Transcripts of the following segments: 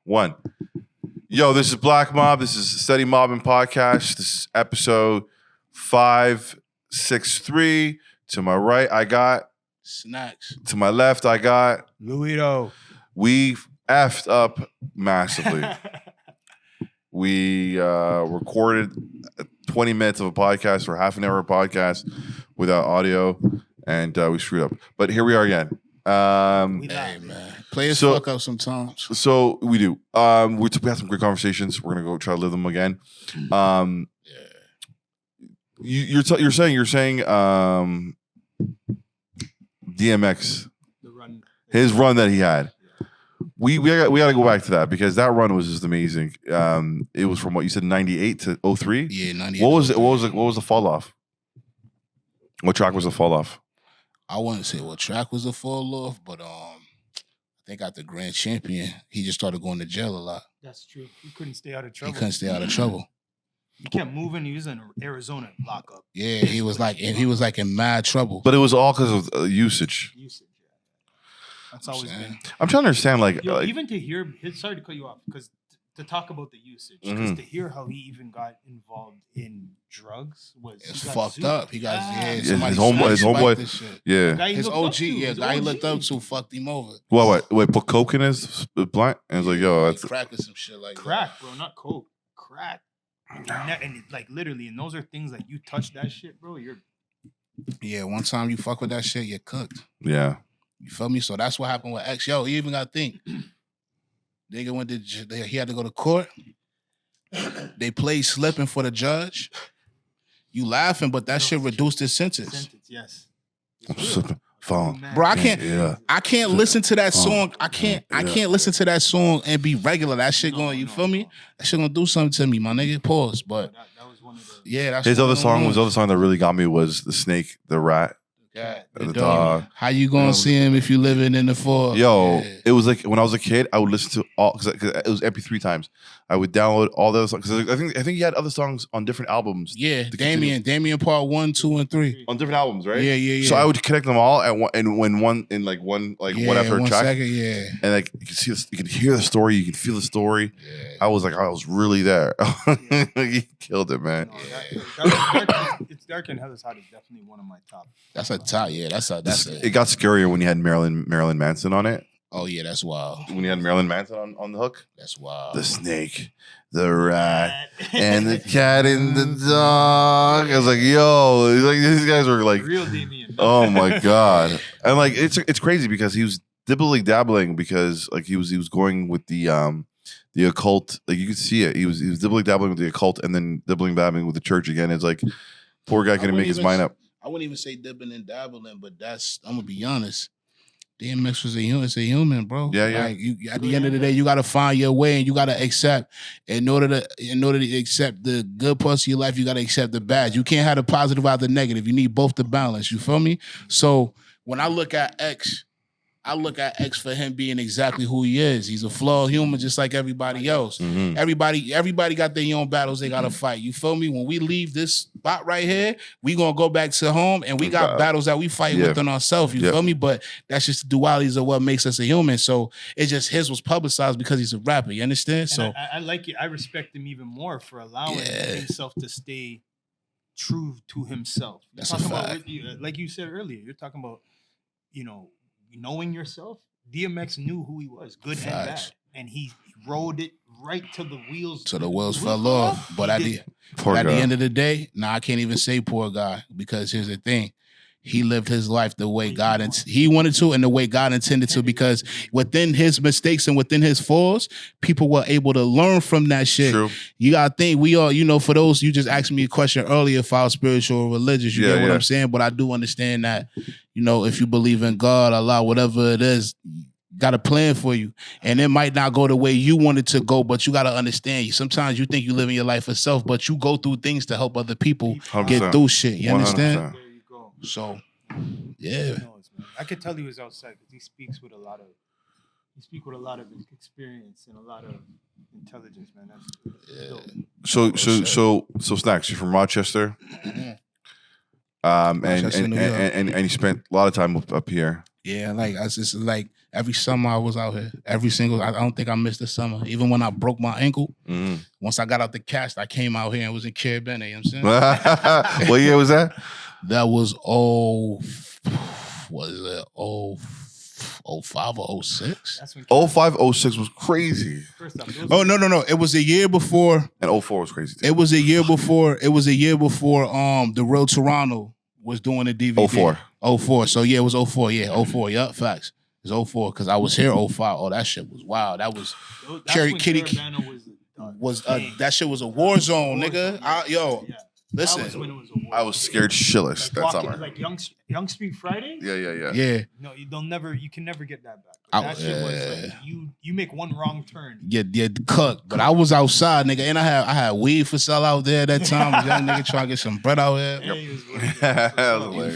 One. Yo, this is Blaqmvb. This is Steady Mobbin podcast. This is episode 563. To my right, I got Snacks. To my left, I got Luito. We effed up massively. We recorded 20 minutes of a podcast or half an hour of podcast without audio, and we screwed up. But here we are again. Hey, man. Players fuck up sometimes. So we do. We had some great conversations. We're gonna go try to live them again. You're saying DMX, his run that he had. We got to go back to that because that run was just amazing. It was from what you said, 98 to 03? Yeah, 98. What was the fall off? What track was the fall off? I wouldn't say what track was the fall off, but I think after Grand Champion, he just started going to jail a lot. That's true. He couldn't stay out of trouble. He couldn't stay out of trouble. He kept moving. He was in Arizona lockup. Yeah, he was like in mad trouble. But it was all because of usage. Usage, yeah. That's always been. I'm trying to understand, even to hear his. Sorry to cut you off, because to talk about the usage, because to hear how he even got involved in drugs was fucked up. He got his homeboy. Yeah, his OG. Yeah, guy he looked up to fucked him over. What? Put coke in his blunt and was like, "Yo, that's crack or some shit like crack, bro, not coke, crack." And like literally, and those are things like you touch that shit, bro. Yeah. One time you fuck with that shit, you're cooked. Yeah. You feel me? So that's what happened with X. Yo, you even got to think. Nigga he had to go to court. They played slipping for the judge. You laughing, but that shit reduced his sentence. Yes. I'm slipping. Phone. Bro, I can't listen to that song. I can't listen to that song and be regular. That shit you feel me? That shit gonna do something to me, my nigga. Pause. But that was one of the that's his other song that really got me was the snake, the rat. Yeah, the dog. How you gonna see him if you living in the forest? Yo, it was like when I was a kid, I would listen to all because it was MP3 times. I would download all those songs because I think he had other songs on different albums. Yeah, Damien part 1, 2, and 3 on different albums, right? Yeah. So I would connect them all at one one after a track. Second, yeah. And like you can hear the story, you can feel the story. Yeah. I was really there. He killed it, man. It's Dark and Hell is Hot is definitely one of my top. That's a top, yeah. That's it. It got scarier when you had Marilyn Manson on it. Oh yeah, that's wild. When you had Marilyn Manson on the hook. That's wild. The snake, the rat, and the cat and the dog. I was like, yo, these guys were like real Damien. Oh my god. And like it's crazy because he was dabbling because like he was going with the occult. Like you could see it. He was dabbling with the occult and then dabbling with the church again. It's like poor guy couldn't make his mind up. I wouldn't even say dibbling and dabbling, but I'm gonna be honest. DMX was a human, bro. Yeah. Like at the end of the day, you gotta find your way and you gotta accept. In order to accept the good parts of your life, you gotta accept the bad. You can't have the positive out the negative. You need both to balance. You feel me? So when I look at X, for him being exactly who he is. He's a flawed human just like everybody else. Mm-hmm. Everybody got their own battles they gotta fight. You feel me? When we leave this spot right here, we gonna go back to home and we got battles that we fight within ourselves. You feel me? But that's just the dualities of what makes us a human. So it's just his was publicized because he's a rapper. You understand? And so I like it. I respect him even more for allowing himself to stay true to himself. That's a fact. Like you said earlier, you're talking about, knowing yourself. DMX knew who he was, good and bad, and he rode it right till the wheels fell off. But at the end of the day, I can't even say poor guy, because here's the thing. He lived his life the way he wanted to and the way God intended to, because within his mistakes and within his falls, people were able to learn from that shit. True. You got to think, we all, for those, you just asked me a question earlier if I was spiritual or religious. You get what I'm saying? But I do understand that, if you believe in God, Allah, whatever it is, got a plan for you. And it might not go the way you want it to go, but you got to understand. Sometimes you think you live in your life for self, but you go through things to help other people 100%. get through shit. You understand? 100%. So, yeah. I could tell he was outside because he speaks with a lot of experience and a lot of intelligence, man. That's dope. So Snacks, you're from Rochester, and you spent a lot of time up here. Yeah, like I just like every summer I was out here. Every single I don't think I missed a summer. Even when I broke my ankle, once I got out the cast, I came out here and was in Caribbean, you know what I'm saying? What year was that? That was what is it? 05 or 06? That's when 05, 06 was crazy. first up. Oh no. It was a year before. And 04 was crazy too. It was a year before. It was a year before the Real Toronto was doing the DVD. 04. 04. So yeah, it was 04. Yeah, 04. Yup, facts. It was 04 because I was here 05. Oh, that shit was wild. That was that shit was a war zone, nigga. Yeah. Listen. That was when it was a war. I was scared shitless that summer. Like Young Street Friday. Yeah. No, you can never get that back. That shit was like, you make one wrong turn. Yeah, cook. But I was outside, nigga, and I had weed for sale out there at that time. A young nigga trying to get some bread out here. You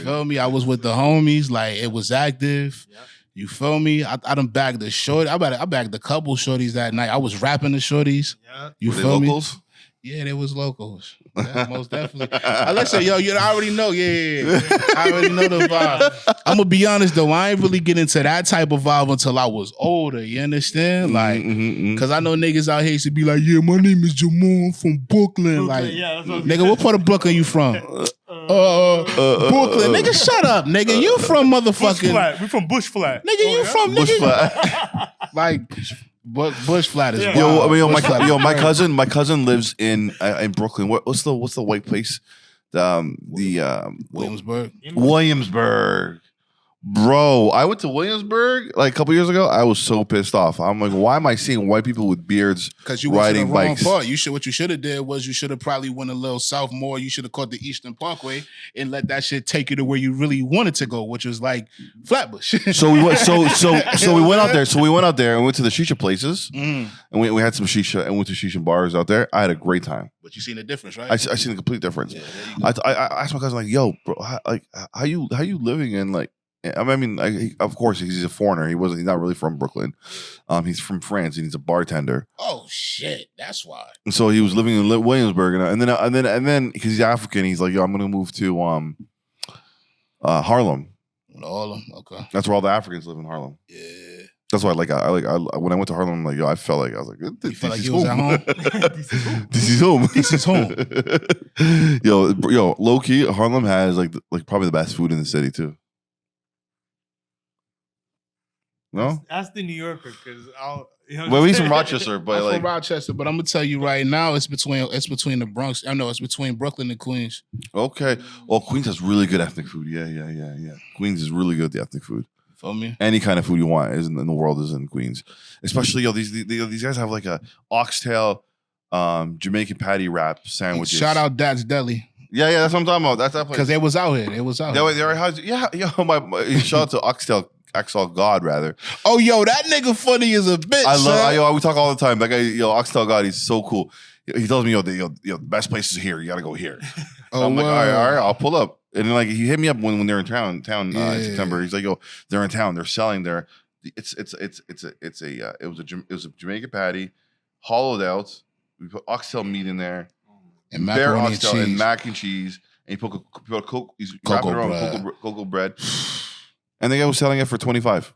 feel me? I was with the homies, like it was active. Yep. You feel me? I done bagged the short. I bagged a couple shorties that night. I was rapping the shorties. Yeah. You feel me? Locals? Yeah, they was locals. Yeah, most definitely. Listen, yo, you already know. Yeah. I already know the vibe. I'm gonna be honest though, I ain't really get into that type of vibe until I was older. You understand? Like, cause I know niggas out here used to be like, yeah, my name is Jamal, I'm from Brooklyn. Like, nigga, what part of Brooklyn you from? Brooklyn. Nigga, shut up, nigga. You from motherfucking we from Bush Flat. Nigga, you from Bush nigga. Flat. Like Bush Flat is Yo, my cousin lives in Brooklyn. What's the white place? Williamsburg. Williamsburg. Bro, I went to Williamsburg like a couple years ago. I was so pissed off. I'm like, why am I seeing white people with beards riding bikes? Part. What you should have did was you should have probably went a little south more. You should have caught the Eastern Parkway and let that shit take you to where you really wanted to go, which was like Flatbush. So we went. So we went out there. So we went out there and went to the shisha places, and we had some shisha and went to shisha bars out there. I had a great time. But you seen the difference, right? I seen the complete difference. Yeah, I asked my cousin like, "Yo, bro, how you living in like?" I mean, of course, he's a foreigner. He's not really from Brooklyn. He's from France, and he's a bartender. Oh shit, that's why. And so he was living in Williamsburg, and then because he's African, he's like, "Yo, I'm gonna move to Harlem." Harlem, okay. That's where all the Africans live in Harlem. Yeah. That's why, like, I when I went to Harlem, I'm like, yo, I felt like I was like, this like you was at home. This is home. This is home. yo, low key, Harlem has like probably the best food in the city too. No, ask the New Yorker because I'll. Well, he's from Rochester, but I'm from Rochester, but I'm gonna tell you right now, it's between the Bronx. I know it's between Brooklyn and Queens. Okay, well, Queens has really good ethnic food. Yeah. Queens is really good at the ethnic food. Feel me? Any kind of food you want is in the world is in Queens. Especially these guys have like a oxtail, Jamaican patty wrap sandwiches. Shout out Dad's Deli. Yeah, that's what I'm talking about. That's that place. Because they was out here. Shout out to Oxtail God, rather. Oh, yo, that nigga funny as a bitch. We talk all the time. That guy, Oxtail God, he's so cool. He tells me, the best place is here. You got to go here. I'm like, all right, I'll pull up. And then, like, he hit me up when they're in town in September. He's like, yo, they're in town. They're selling their. It was a Jamaican patty, hollowed out. We put oxtail meat in there, and macaroni and cheese, and mac and cheese, and you put cocoa bread. And the guy was selling it for $25.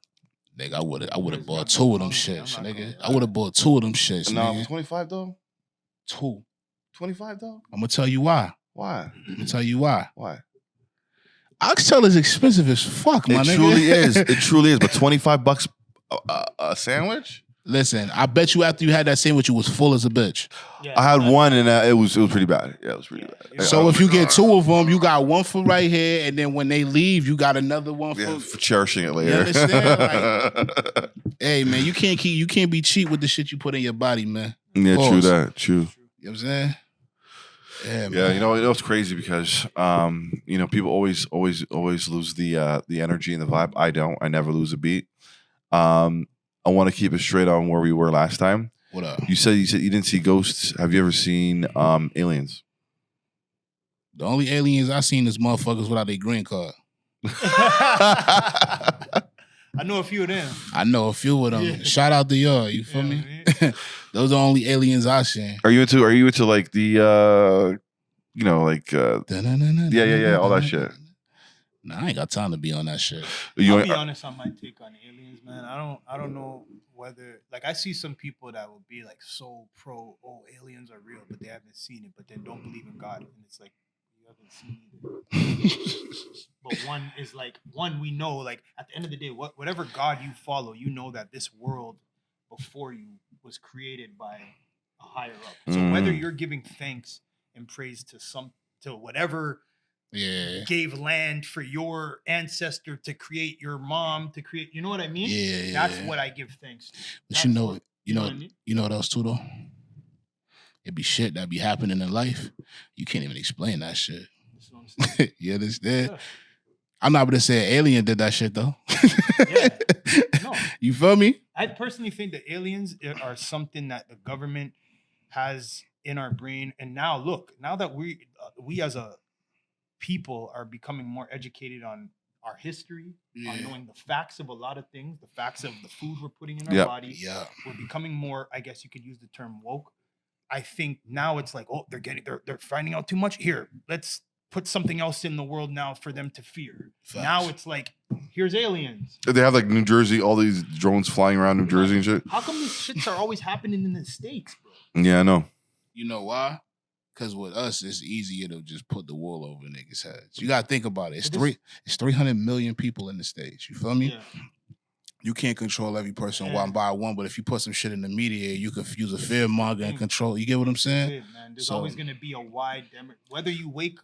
Nigga, I would have bought two of them shits, nigga. I would have bought two of them shits, nigga. $25 though. Two. $25 though. I'm gonna tell you why. Why? I'm gonna tell you why. Why? Oxtail is expensive as fuck, my nigga. It truly is. It truly is. But $25 a sandwich? Listen, I bet you after you had that sandwich, you was full as a bitch. Yeah, I had one, and it was pretty bad. Yeah, it was pretty bad. So if you get two of them, you got one for right here, and then when they leave, you got another one for cherishing it later. You understand? Like, hey man, you can't be cheap with the shit you put in your body, man. Yeah, true that. True. You know what I'm saying? Yeah, man. You know it's crazy because people always lose the energy and the vibe. I don't. I never lose a beat. I want to keep it straight on where we were last time. What up? You said you didn't see ghosts. Have you ever seen aliens? The only aliens I seen is motherfuckers without their green card. I know a few of them. Yeah. Shout out to y'all. You feel me? Those are the only aliens I seen. Are you into like the all that shit? Nah, I ain't got time to be on that shit. I'll be honest on my take on aliens, man. I don't know whether like I see some people that will be like so pro, aliens are real, but they haven't seen it, but they don't believe in God, and it's like you haven't seen it. But one we know, like at the end of the day, whatever God you follow, you know that this world before you was created by a higher up. So whether you're giving thanks and praise to whatever gave land for your ancestor to create your mom to create, you know what I mean? That's what I give thanks to. But you know what else too though? It be shit that be happening in life. You can't even explain that shit. That's what I'm saying. You understand? Yeah. I'm not gonna say an alien did that shit though. No. You feel me? I personally think that aliens are something that the government has in our brain. And now look, now that we as a people are becoming more educated on our history, on knowing the facts of a lot of things, the facts of the food we're putting in our body. Yeah. We're becoming more, I guess you could use the term woke. I think now it's like, oh, they're finding out too much. Here, let's put something else in the world now for them to fear. Facts. Now it's like, here's aliens. They have like New Jersey, all these drones flying around New Jersey and shit. How come these shits are always happening in the States, bro? Yeah, I know. You know why? Because with us, it's easier to just put the wool over niggas' heads. You gotta think about it. It's 300 million people in the States. You feel me? Yeah. You can't control every person one by one, but if you put some shit in the media, you could use a fear monger and control. You get what I'm saying? Man. There's always gonna be a wide demo. Whether you wake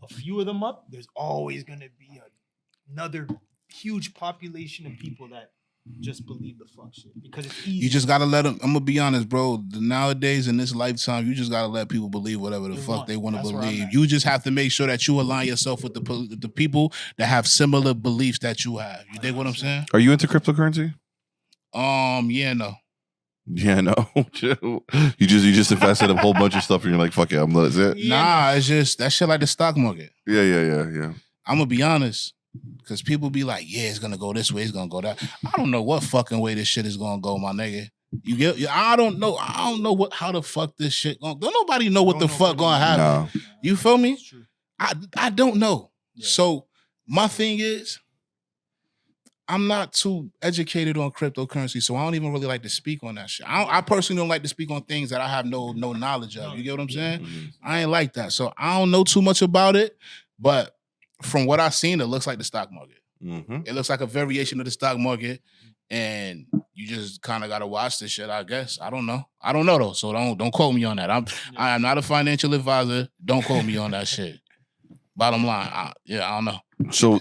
a few of them up, there's always gonna be another huge population of people that just believe the fuck shit because it's easy. You just gotta let them. I'm gonna be honest, bro. Nowadays in this lifetime, you just gotta let people believe whatever the fuck they want to believe. You just have to make sure that you align yourself with the people that have similar beliefs that you have. You dig what I'm saying? Are you into cryptocurrency? Yeah, no. Yeah, no. you just invested a whole bunch of stuff and you're like, fuck it, I'm that's it. Nah, it's just that shit like the stock market. Yeah. I'm gonna be honest. Because people be like, yeah, it's gonna go this way, it's gonna go that. I don't know what fucking way this shit is gonna go, my nigga. You get? I don't know how the fuck this shit gonna. Don't nobody know what the fuck gonna happen. No. You feel me? I don't know. Yeah. So my thing is, I'm not too educated on cryptocurrency, so I don't even really like to speak on that shit. I personally don't like to speak on things that I have no knowledge of. You get what I'm saying? Mm-hmm. I ain't like that, so I don't know too much about it, but. From what I've seen, it looks like the stock market. Mm-hmm. It looks like a variation of the stock market, and you just kind of gotta watch this shit. I guess I don't know though, so don't quote me on that. I am not a financial advisor. Don't quote me on that shit. Bottom line, I don't know. So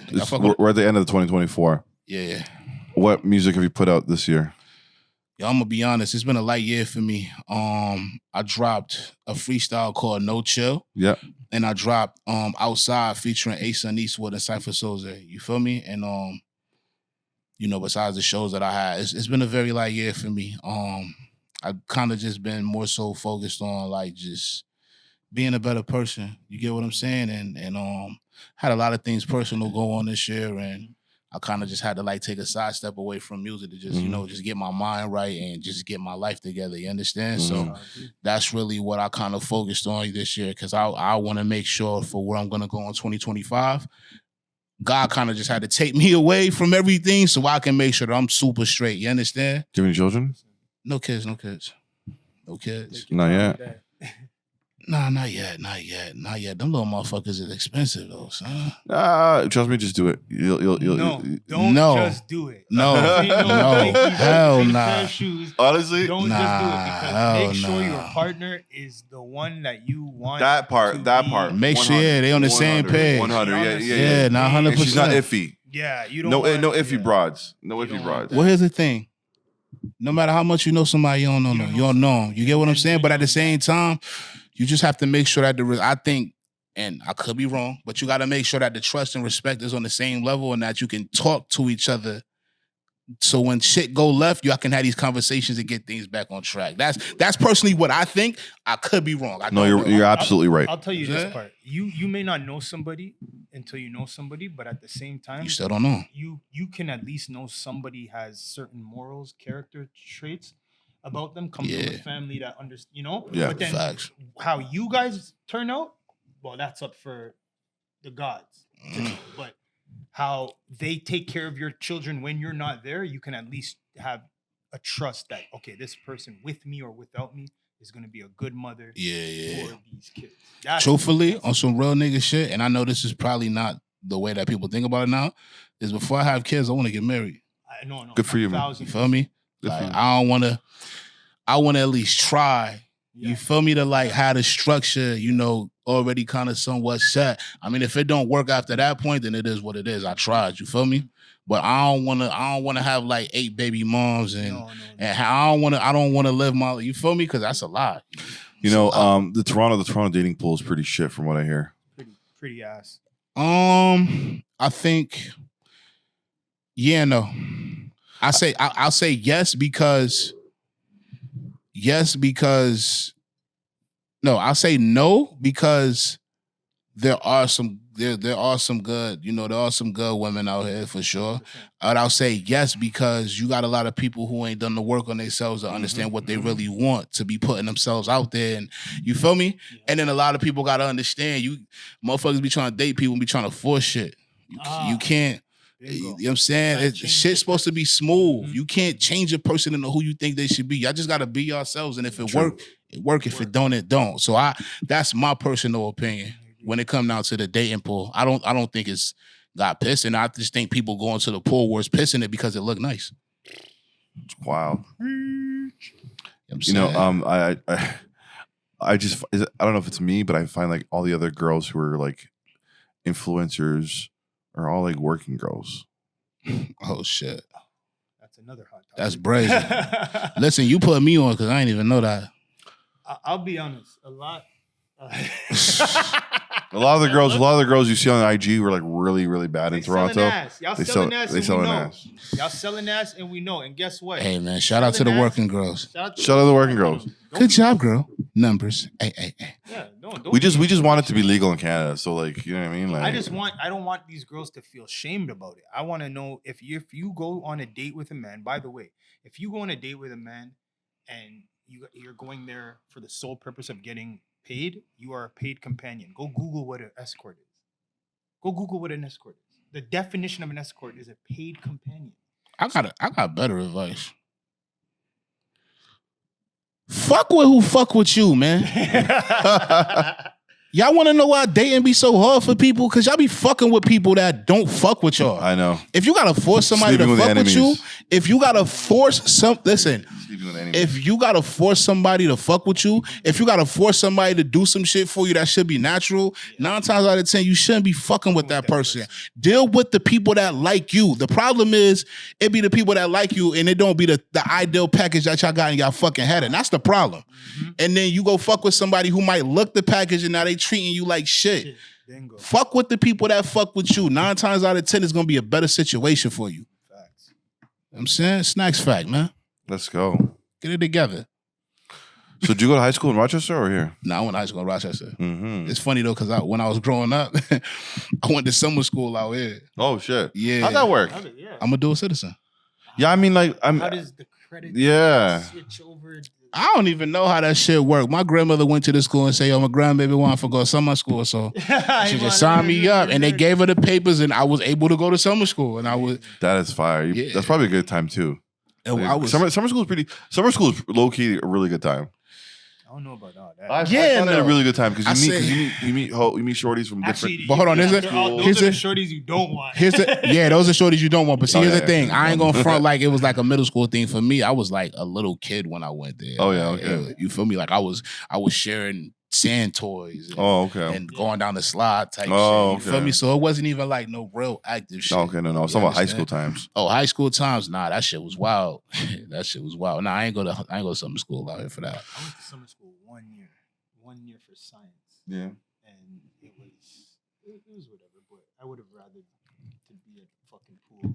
we're at the end of the 2024. Yeah. What music have you put out this year? Yo, I'm gonna be honest. It's been a light year for me. I dropped a freestyle called No Chill. Yeah. And I dropped Outside featuring Asa and Eastwood and Cypher Soze. You feel me? And besides the shows that I had, it's been a very light year for me. I've kind of just been more so focused on like just being a better person. You get what I'm saying? And had a lot of things personal go on this year, and I kind of just had to like take a sidestep away from music to just, just get my mind right and just get my life together. You understand? Mm-hmm. So that's really what I kind of focused on this year because I want to make sure for where I'm going to go in 2025, God kind of just had to take me away from everything so I can make sure that I'm super straight. You understand? Do you have any children? No kids. Not yet. Nah, not yet. Them little motherfuckers is expensive though, son. Trust me, just do it. Don't just do it. No, hell nah. Honestly, don't just do it because make sure your partner is the one that you want. That part. Make sure they on the same page. 100, yeah. Not 100%. She's not iffy. Yeah, you don't. No iffy broads. No iffy broads. Well, here's the thing. No matter how much you know somebody, you don't know them. You don't know them. You get what I'm saying? But at the same time, you just have to make sure that I think, and I could be wrong, but you got to make sure that the trust and respect is on the same level and that you can talk to each other. So when shit go left, y'all can have these conversations and get things back on track. That's personally what I think. I could be wrong. You're absolutely right. I'll tell you this part. You may not know somebody until you know somebody, but at the same time, you still don't know. You can at least know somebody has certain morals, character traits about them, come from a family that understands, Yeah, but then facts. How you guys turn out, well, that's up for the gods. But how they take care of your children when you're not there, you can at least have a trust that, okay, this person with me or without me is going to be a good mother for these kids. Truthfully, on some real nigga shit, and I know this is probably not the way that people think about it now, is before I have kids, I want to get married. No. Good for you, man. You feel me? Like, I want to at least try. You feel me? To like have the structure, you know, already kind of somewhat set. I mean, if it don't work after that point, then it is what it is. I tried. You feel me? But I don't want to have like 8 baby moms and I don't want to live my. You feel me? Because that's a lot. You know, the Toronto dating pool is pretty shit from what I hear. Pretty ass. I think. Yeah, no. I'll say yes because. No, I'll say no because there are some good, you know, there are some good women out here for sure. And I'll say yes because you got a lot of people who ain't done the work on themselves to understand what they really want, to be putting themselves out there, and you feel me? And then a lot of people gotta understand, you motherfuckers be trying to date people and be trying to force shit. You can't. You know what I'm saying? Shit's supposed to be smooth. You can't change a person into who you think they should be. Y'all just gotta be yourselves, and if it work, it work. If it don't, it don't. So that's my personal opinion when it comes down to the dating pool. I don't think it's got pissing. I just think people going to the pool where it's pissing it because it look nice. It's wild. You know, I don't know if it's me, but I find like all the other girls who are like influencers are all like working girls. Oh shit. That's another hot topic. That's brazen. Listen, you put me on because I didn't even know that. I'll be honest. A lot of the girls you see on IG were like really, really bad in Toronto. Y'all selling ass. They selling ass. Y'all selling ass, and we know. And guess what? Hey man, shout out to the working girls. Shout out to the working girls. Good job, girl. Numbers. Hey. Yeah, we just want it to be legal in Canada. So like, you know what I mean? Like, I don't want these girls to feel shamed about it. I want to know if you go on a date with a man. By the way, if you go on a date with a man and you're going there for the sole purpose of getting paid, you are a paid companion. Go Google what an escort is. Go Google what an escort is. The definition of an escort is a paid companion. I got better advice. Fuck with who fuck with you, man. Y'all want to know why dating be so hard for people? Because y'all be fucking with people that don't fuck with y'all. I know. If you gotta force somebody to fuck with you, if you gotta force if you gotta force somebody to fuck with you, if you gotta force somebody to do some shit for you that should be natural, 9 times out of 10, you shouldn't be fucking with that person. Deal with the people that like you. The problem is, it be the people that like you and it don't be the ideal package that y'all got in y'all fucking head. And that's the problem. And then you go fuck with somebody who might look the package and now they treating you like shit. Fuck with the people that fuck with you. 9 times out of 10, it's gonna be a better situation for you. Facts. You know what I'm saying? Snacks fact, man. Let's go. Get it together. So did you go to high school in Rochester or here? No, I went to high school in Rochester. It's funny though, because when I was growing up, I went to summer school out here. Oh shit. Yeah. How'd that work? I'm a dual citizen. Yeah, I mean like how does the credit switch over? I don't even know how that shit worked. My grandmother went to the school and said, yo, my grandbaby wanted to go to summer school. So she just signed me up and they gave her the papers and I was able to go to summer school. And I was. That is fire. That's probably a good time too. And like, summer school is low key a really good time. I don't know about all that. I found it a really good time because you meet shorties from different. But hold on, those are the shorties you don't want. Those are shorties you don't want. But see, here's the thing. I ain't gonna front like it was like a middle school thing for me. I was like a little kid when I went there. Oh yeah, okay. You feel me? Like I was sharing sand toys. And going down the slide type shit. You feel me? So it wasn't even like no real active shit. Okay, no. It's about high school times. Oh, high school times? Nah, that shit was wild. Nah, I ain't go to summer school out here for that. I went to summer school 1 year for science. Yeah. And it was whatever, but I would have rather to be at the fucking pool.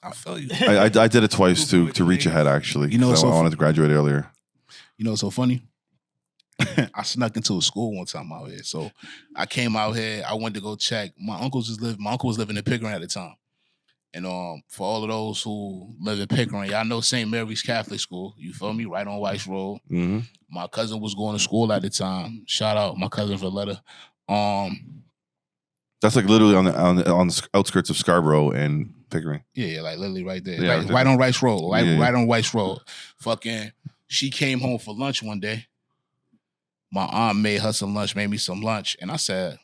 I feel you. I did it twice to reach ahead actually. You know, I wanted to graduate earlier. You know what's so funny? I snuck into a school one time out here. So I came out here. I went to go check. My uncle was living in Pickering at the time. And for all of those who live in Pickering, y'all know St. Mary's Catholic School. You feel me? Right on Weiss Road. Mm-hmm. My cousin was going to school at the time. Shout out my cousin Valletta. That's like literally on the outskirts of Scarborough and Pickering. Yeah, like literally right there. Yeah, like right on Rice Road. Right on Rice Road. Fucking, she came home for lunch one day. My aunt made her some lunch, made me some lunch. And I said,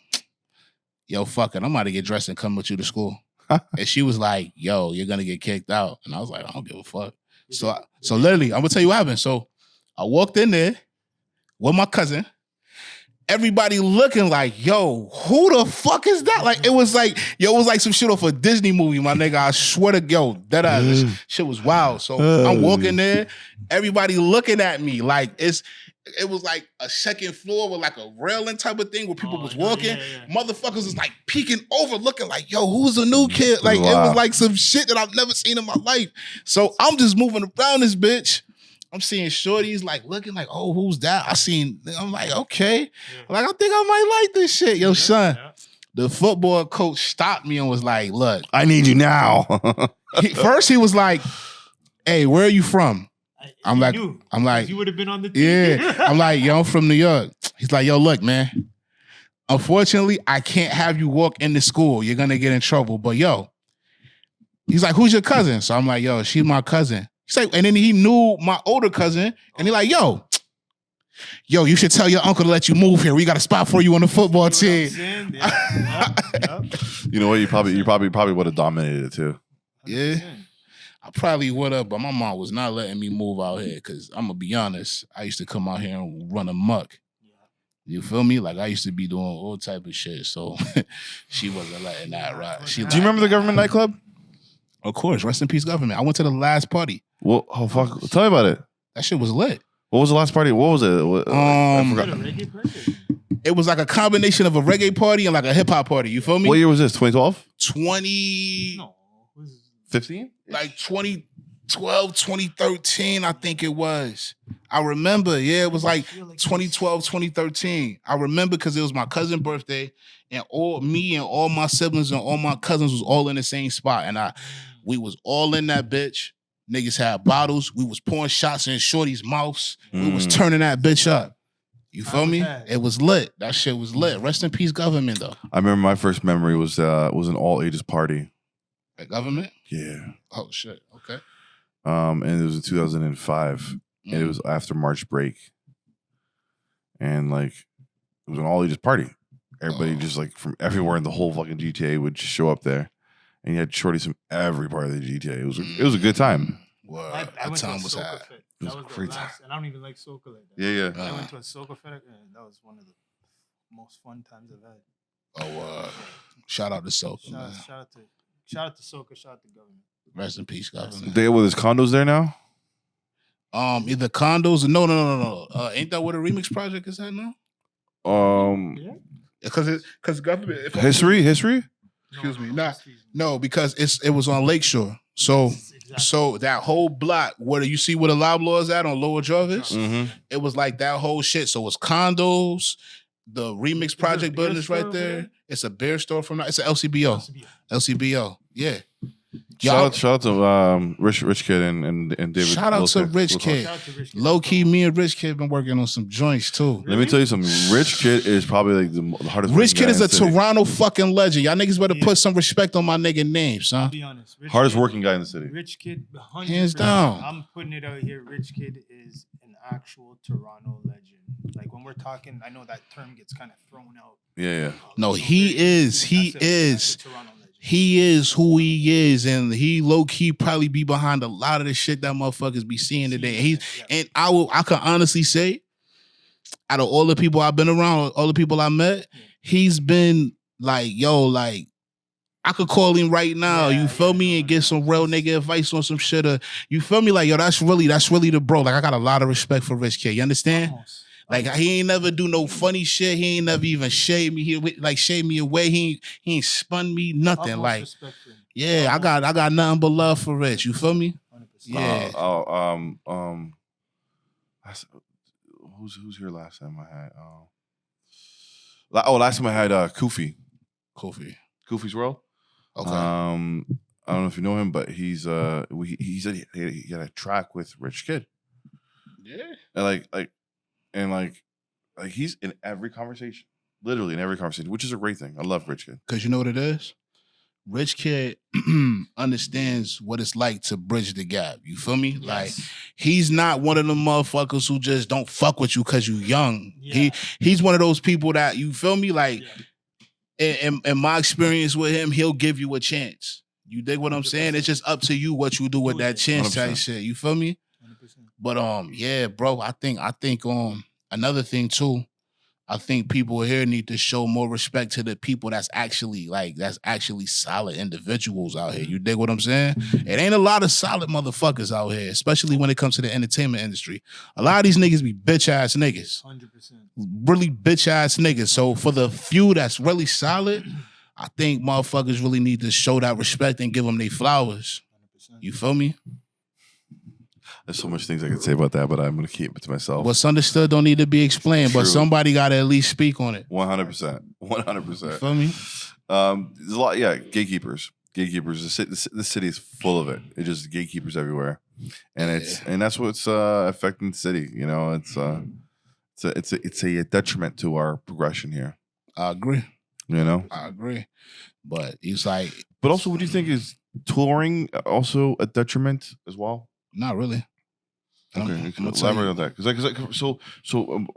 yo, fuck it. I'm about to get dressed and come with you to school. And she was like, yo, you're going to get kicked out. And I was like, I don't give a fuck. So literally, I'm going to tell you what happened. So I walked in there with my cousin. Everybody looking like, yo, who the fuck is that? Like, it was like some shit off a Disney movie, my nigga. I swear to yo, that ass shit was wild. So I'm walking there, everybody looking at me like it was like a second floor with like a railing type of thing where people was walking. Motherfuckers was like peeking over, looking like, yo, who's the new kid? Like, It was like some shit that I've never seen in my life. So I'm just moving around this bitch. I'm seeing shorties like looking like, oh, who's that? I'm like, okay. Yeah. Like, I think I might like this shit. Yo, son, the football coach stopped me and was like, look, I need you now. First he was like, hey, where are you from? I'm like, you would have been on the team. Yeah. I'm like, yo, I'm from New York. He's like, yo, look, man. Unfortunately, I can't have you walk into school. You're gonna get in trouble. But yo, he's like, who's your cousin? So I'm like, yo, she's my cousin. He's like, and then he knew my older cousin, and he like, yo, you should tell your uncle to let you move here. We got a spot for you on the football team. You know what? You probably would have dominated it too. Yeah, I probably would have, but my mom was not letting me move out here because I'm gonna be honest. I used to come out here and run amok. You feel me? Like I used to be doing all type of shit, so she wasn't letting that ride. Do you remember the government nightclub? Of course, rest in peace, government. I went to the last party. Well, oh fuck! Tell me about it. That shit was lit. What was the last party? What was it? I forgot. It was like a combination of a reggae party and like a hip hop party. You feel me? What year was this? 2012? 15? Like 2012, 2013, I think it was. I remember. Yeah, it was like 2012, 2013. I remember because it was my cousin's birthday, and me and all my siblings and all my cousins was all in the same spot, and we was all in that bitch. Niggas had bottles. We was pouring shots in shorty's mouths. We was turning that bitch up. You feel me? It was lit. That shit was lit. Rest in peace, government, though. I remember my first memory was an all ages party. At government? Yeah. Oh shit. Okay. And it was in 2005, and it was after March break, and like it was an all ages party. Everybody just like from everywhere in the whole fucking GTA would just show up there. And you had shorties from every part of the GTA. It was a good time. Well, that time was high. It was a great time. And I don't even like soca like that. Yeah. I went to a soca fete, and that was one of the most fun times I've had. Oh, shout out to soca, man. Shout out to soca. Shout out to government. Rest in peace, government. They with his condos there now. Either condos. No. Ain't that what a remix project is at now? Yeah. Because government history. Excuse me. No, because it was on Lakeshore. So that whole block, where you see where the Loblaw is at on Lower Jarvis, it was like that whole shit. So it's condos, the remix project building is right there. It's a beer store from it's an LCBO. Yeah. Shout out to Rich Kid and David. Shout out to Rich Kid. Low key, me and Rich Kid been working on some joints too. Let me tell you something. Rich Kid is probably like the hardest. Rich Kid is a Toronto fucking legend. Y'all niggas better put some respect on my nigga name, son. I'll be honest. Hardest working guy in the city. Rich Kid, 100%. Hands down. I'm putting it out here. Rich Kid is an actual Toronto legend. Like when we're talking, I know that term gets kind of thrown out. Yeah. No, he is. He is who he is, and he low key probably be behind a lot of the shit that motherfuckers be seeing today. And I can honestly say, out of all the people I've been around, all the people I met, he's been like, yo, like I could call him right now. You feel me, and get some real nigga advice on some shit. You feel me, like yo, that's really the bro. Like I got a lot of respect for Rich Kid. You understand? Almost. Like he ain't never do no funny shit. He ain't never even shade me. He shade me away. He ain't spun me nothing. Like I got nothing but love for Rich. You feel me? 100%. Yeah. Who's here last time I had? Last time I had Kofi. Kofi's World. Okay. I don't know if you know him, but he said he had a track with Rich Kid. Yeah. And like he's in every conversation. literally in every conversation, which is a great thing. I love Rich Kid. Because you know what it is? Rich Kid understands what it's like to bridge the gap. You feel me? Yes. Like, he's not one of them motherfuckers who just don't fuck with you because you young. Yeah. He's one of those people that, you feel me? Like, in my experience with him, he'll give you a chance. You dig what I'm saying? It's just up to you what you do with that chance 100%. type shit. You feel me? 100%. But yeah, bro, I think another thing too, I think people here need to show more respect to the people that's actually solid individuals out here. You dig what I'm saying? It ain't a lot of solid motherfuckers out here, especially when it comes to the entertainment industry. A lot of these niggas be bitch ass niggas. 100%. Really bitch ass niggas. So for the few that's really solid, I think motherfuckers really need to show that respect and give them their flowers. 100%. You feel me? There's so much things I could say about that, but I'm gonna keep it to myself. What's understood don't need to be explained, but True. somebody got to at least speak on it. 100%. You 100%. feel me? There's a lot, gatekeepers. Gatekeepers. The city is full of it. It's just gatekeepers everywhere, and that's what's affecting the city. You know, it's a detriment to our progression here. I agree. You know, I agree. But it's like, but also, what do you think is touring also a detriment as well? not really. Okay, you can I'ma tell elaborate you. on that. So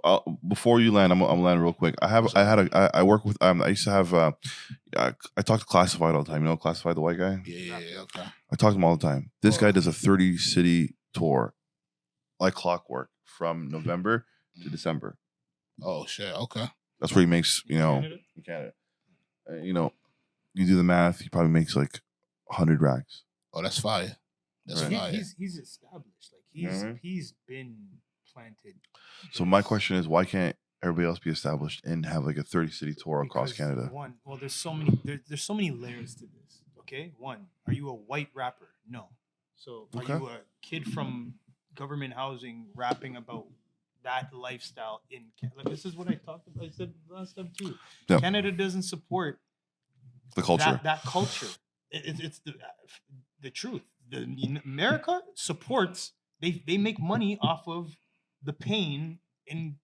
before you land, I'm land real quick. I work with I used to have I talk to Classified all the time. You know Classified, the white guy. Yeah, okay. I talk to him all the time. This guy does a 30 city tour, like clockwork, from November to December. Oh shit, okay. That's where he makes, in Canada. You do the math. He probably makes like 100 racks. Oh, that's fire. That's Right. fire. He's established. Like he's been planted. So my question is, why can't everybody else be established and have like a 30 city tour across Because Canada? There's so many. There's so many layers to this. Okay, one, are you a white rapper? No. So are Okay. you a kid from government housing rapping about that lifestyle in Canada? Like, this is what I talked about. I said last time too. Yep. Canada doesn't support The culture. that culture. It's the truth. America supports. They make money off of the pain in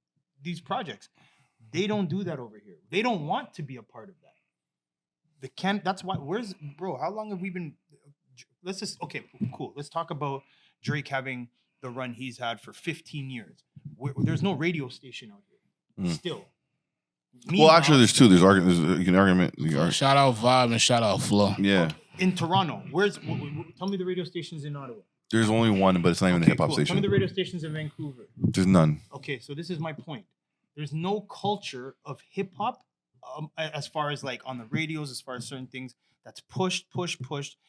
these projects. They don't do that over here. They don't want to be a part of that. That's why. How long have we been? Let's just cool. Let's talk about Drake having the run he's had for 15 years. There's no radio station out here. Still. Well, actually, there's two. There's an argument. Shout out Vibe and shout out Flow. Yeah. In Toronto, tell me the radio stations in Ottawa. There's only one, but it's not even a hip hop Tell me station. the radio stations in Vancouver. There's none. Okay, so this is my point. There's no culture of hip hop, as far as like on the radios, as far as certain things that's pushed,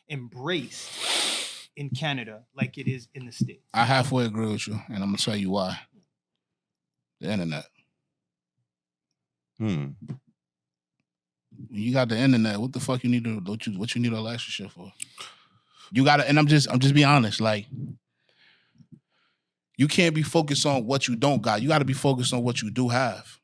embraced in Canada like it is in the States. I halfway agree with you, and I'm gonna tell you why. The internet. When you got the internet, what the fuck you need to what you need all that extra shit for? You gotta, and I'm just being honest, like, you can't be focused on what you don't got. You gotta be focused on what you do have.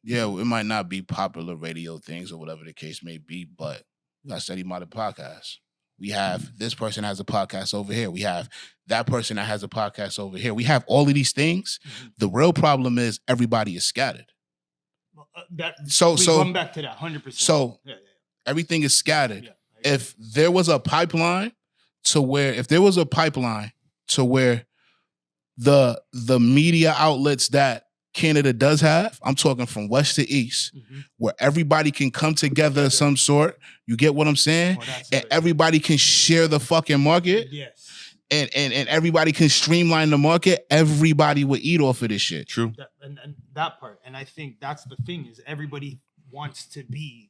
Yeah, it might not be popular radio things or whatever the case may be, but we got Steady Minded Podcast. We have this person has a podcast over here. We have that person that has a podcast over here. We have all of these things. The real problem is everybody is scattered. So come back to that 100%. So everything is scattered. If there was a pipeline to where the media outlets that Canada does have, I'm talking from west to east, where everybody can come together of some sort. You get what I'm saying? And everybody can share the fucking market. Yes. And everybody can streamline the market. Everybody would eat off of this shit. True. And that part. And I think that's the thing is everybody wants to be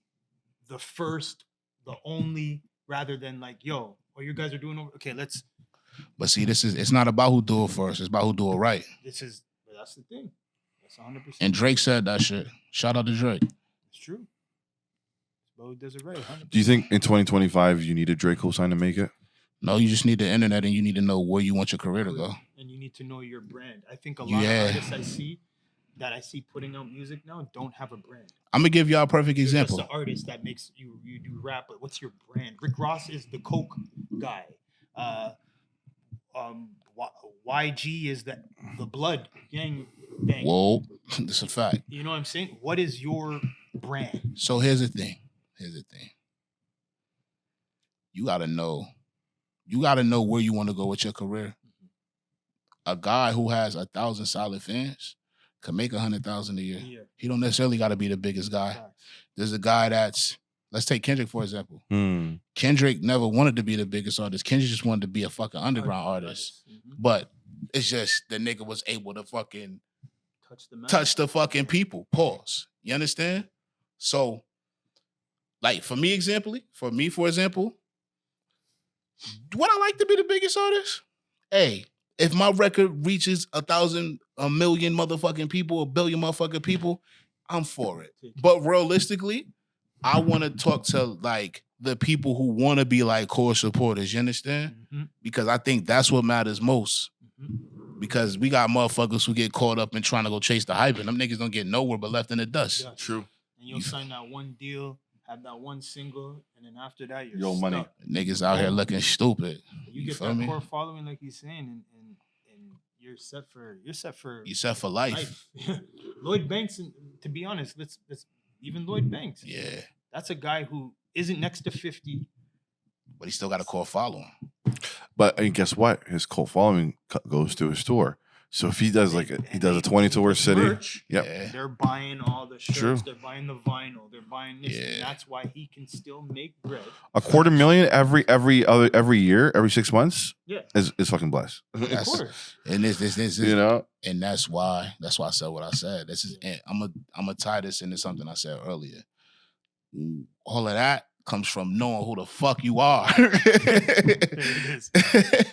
the first, the only, rather than like, yo, what you guys are doing over. Okay, let's. But see, it's not about who do it first. It's about who do it right. That's the thing. That's 100%. And Drake said that shit. Shout out to Drake. It's true. It's about who does it right. 100%. Do you think in 2025 you need a Drake cosign to make it? No, you just need the internet and you need to know where you want your career to go. And you need to know your brand. I think a lot of artists I see putting out music now don't have a brand. I'm gonna give y'all a perfect example. Just an artist that makes you do rap, but what's your brand? Rick Ross is the Coke guy. YG is the blood gang bang. Whoa, that's a fact. You know what I'm saying? What is your brand. So here's the thing. You gotta know where you want to go with your career. A guy who has 1,000 solid fans can make 100,000 a year. Yeah. He don't necessarily got to be the biggest guy. There's a guy let's take Kendrick for example. Kendrick never wanted to be the biggest artist. Kendrick just wanted to be a fucking underground artist. But it's just the nigga was able to fucking touch the fucking people. Pause. You understand? So, like for me, for example, would I like to be the biggest artist? Hey, if my record reaches 1,000, 1 million motherfucking people, 1 billion motherfucking people, I'm for it. But realistically, I want to talk to like the people who want to be like core supporters. You understand? Because I think that's what matters most. Because we got motherfuckers who get caught up in trying to go chase the hype, and them niggas don't get nowhere but left in the dust. True. And you'll sign that one deal, have that one single, and then after that, you're Yo, money. stuck. Niggas out here looking stupid. You get that core following, like he's saying, and you're set for life. Lloyd Banks, and to be honest, let's even Lloyd Banks. Yeah, that's a guy who isn't next to 50, but he still got a core following. But and guess what? His cult following goes to his store. So if he does he does a 20 tour city, yeah, they're buying all the shirts, True. They're buying the vinyl, they're buying this, and that's why he can still make bread. $250,000 every year, every 6 months. Yeah, is fucking blessed. Of course. And this is, you know, and that's why I said what I said. This is I'm gonna tie this into something I said earlier. All of that comes from knowing who the fuck you are. You know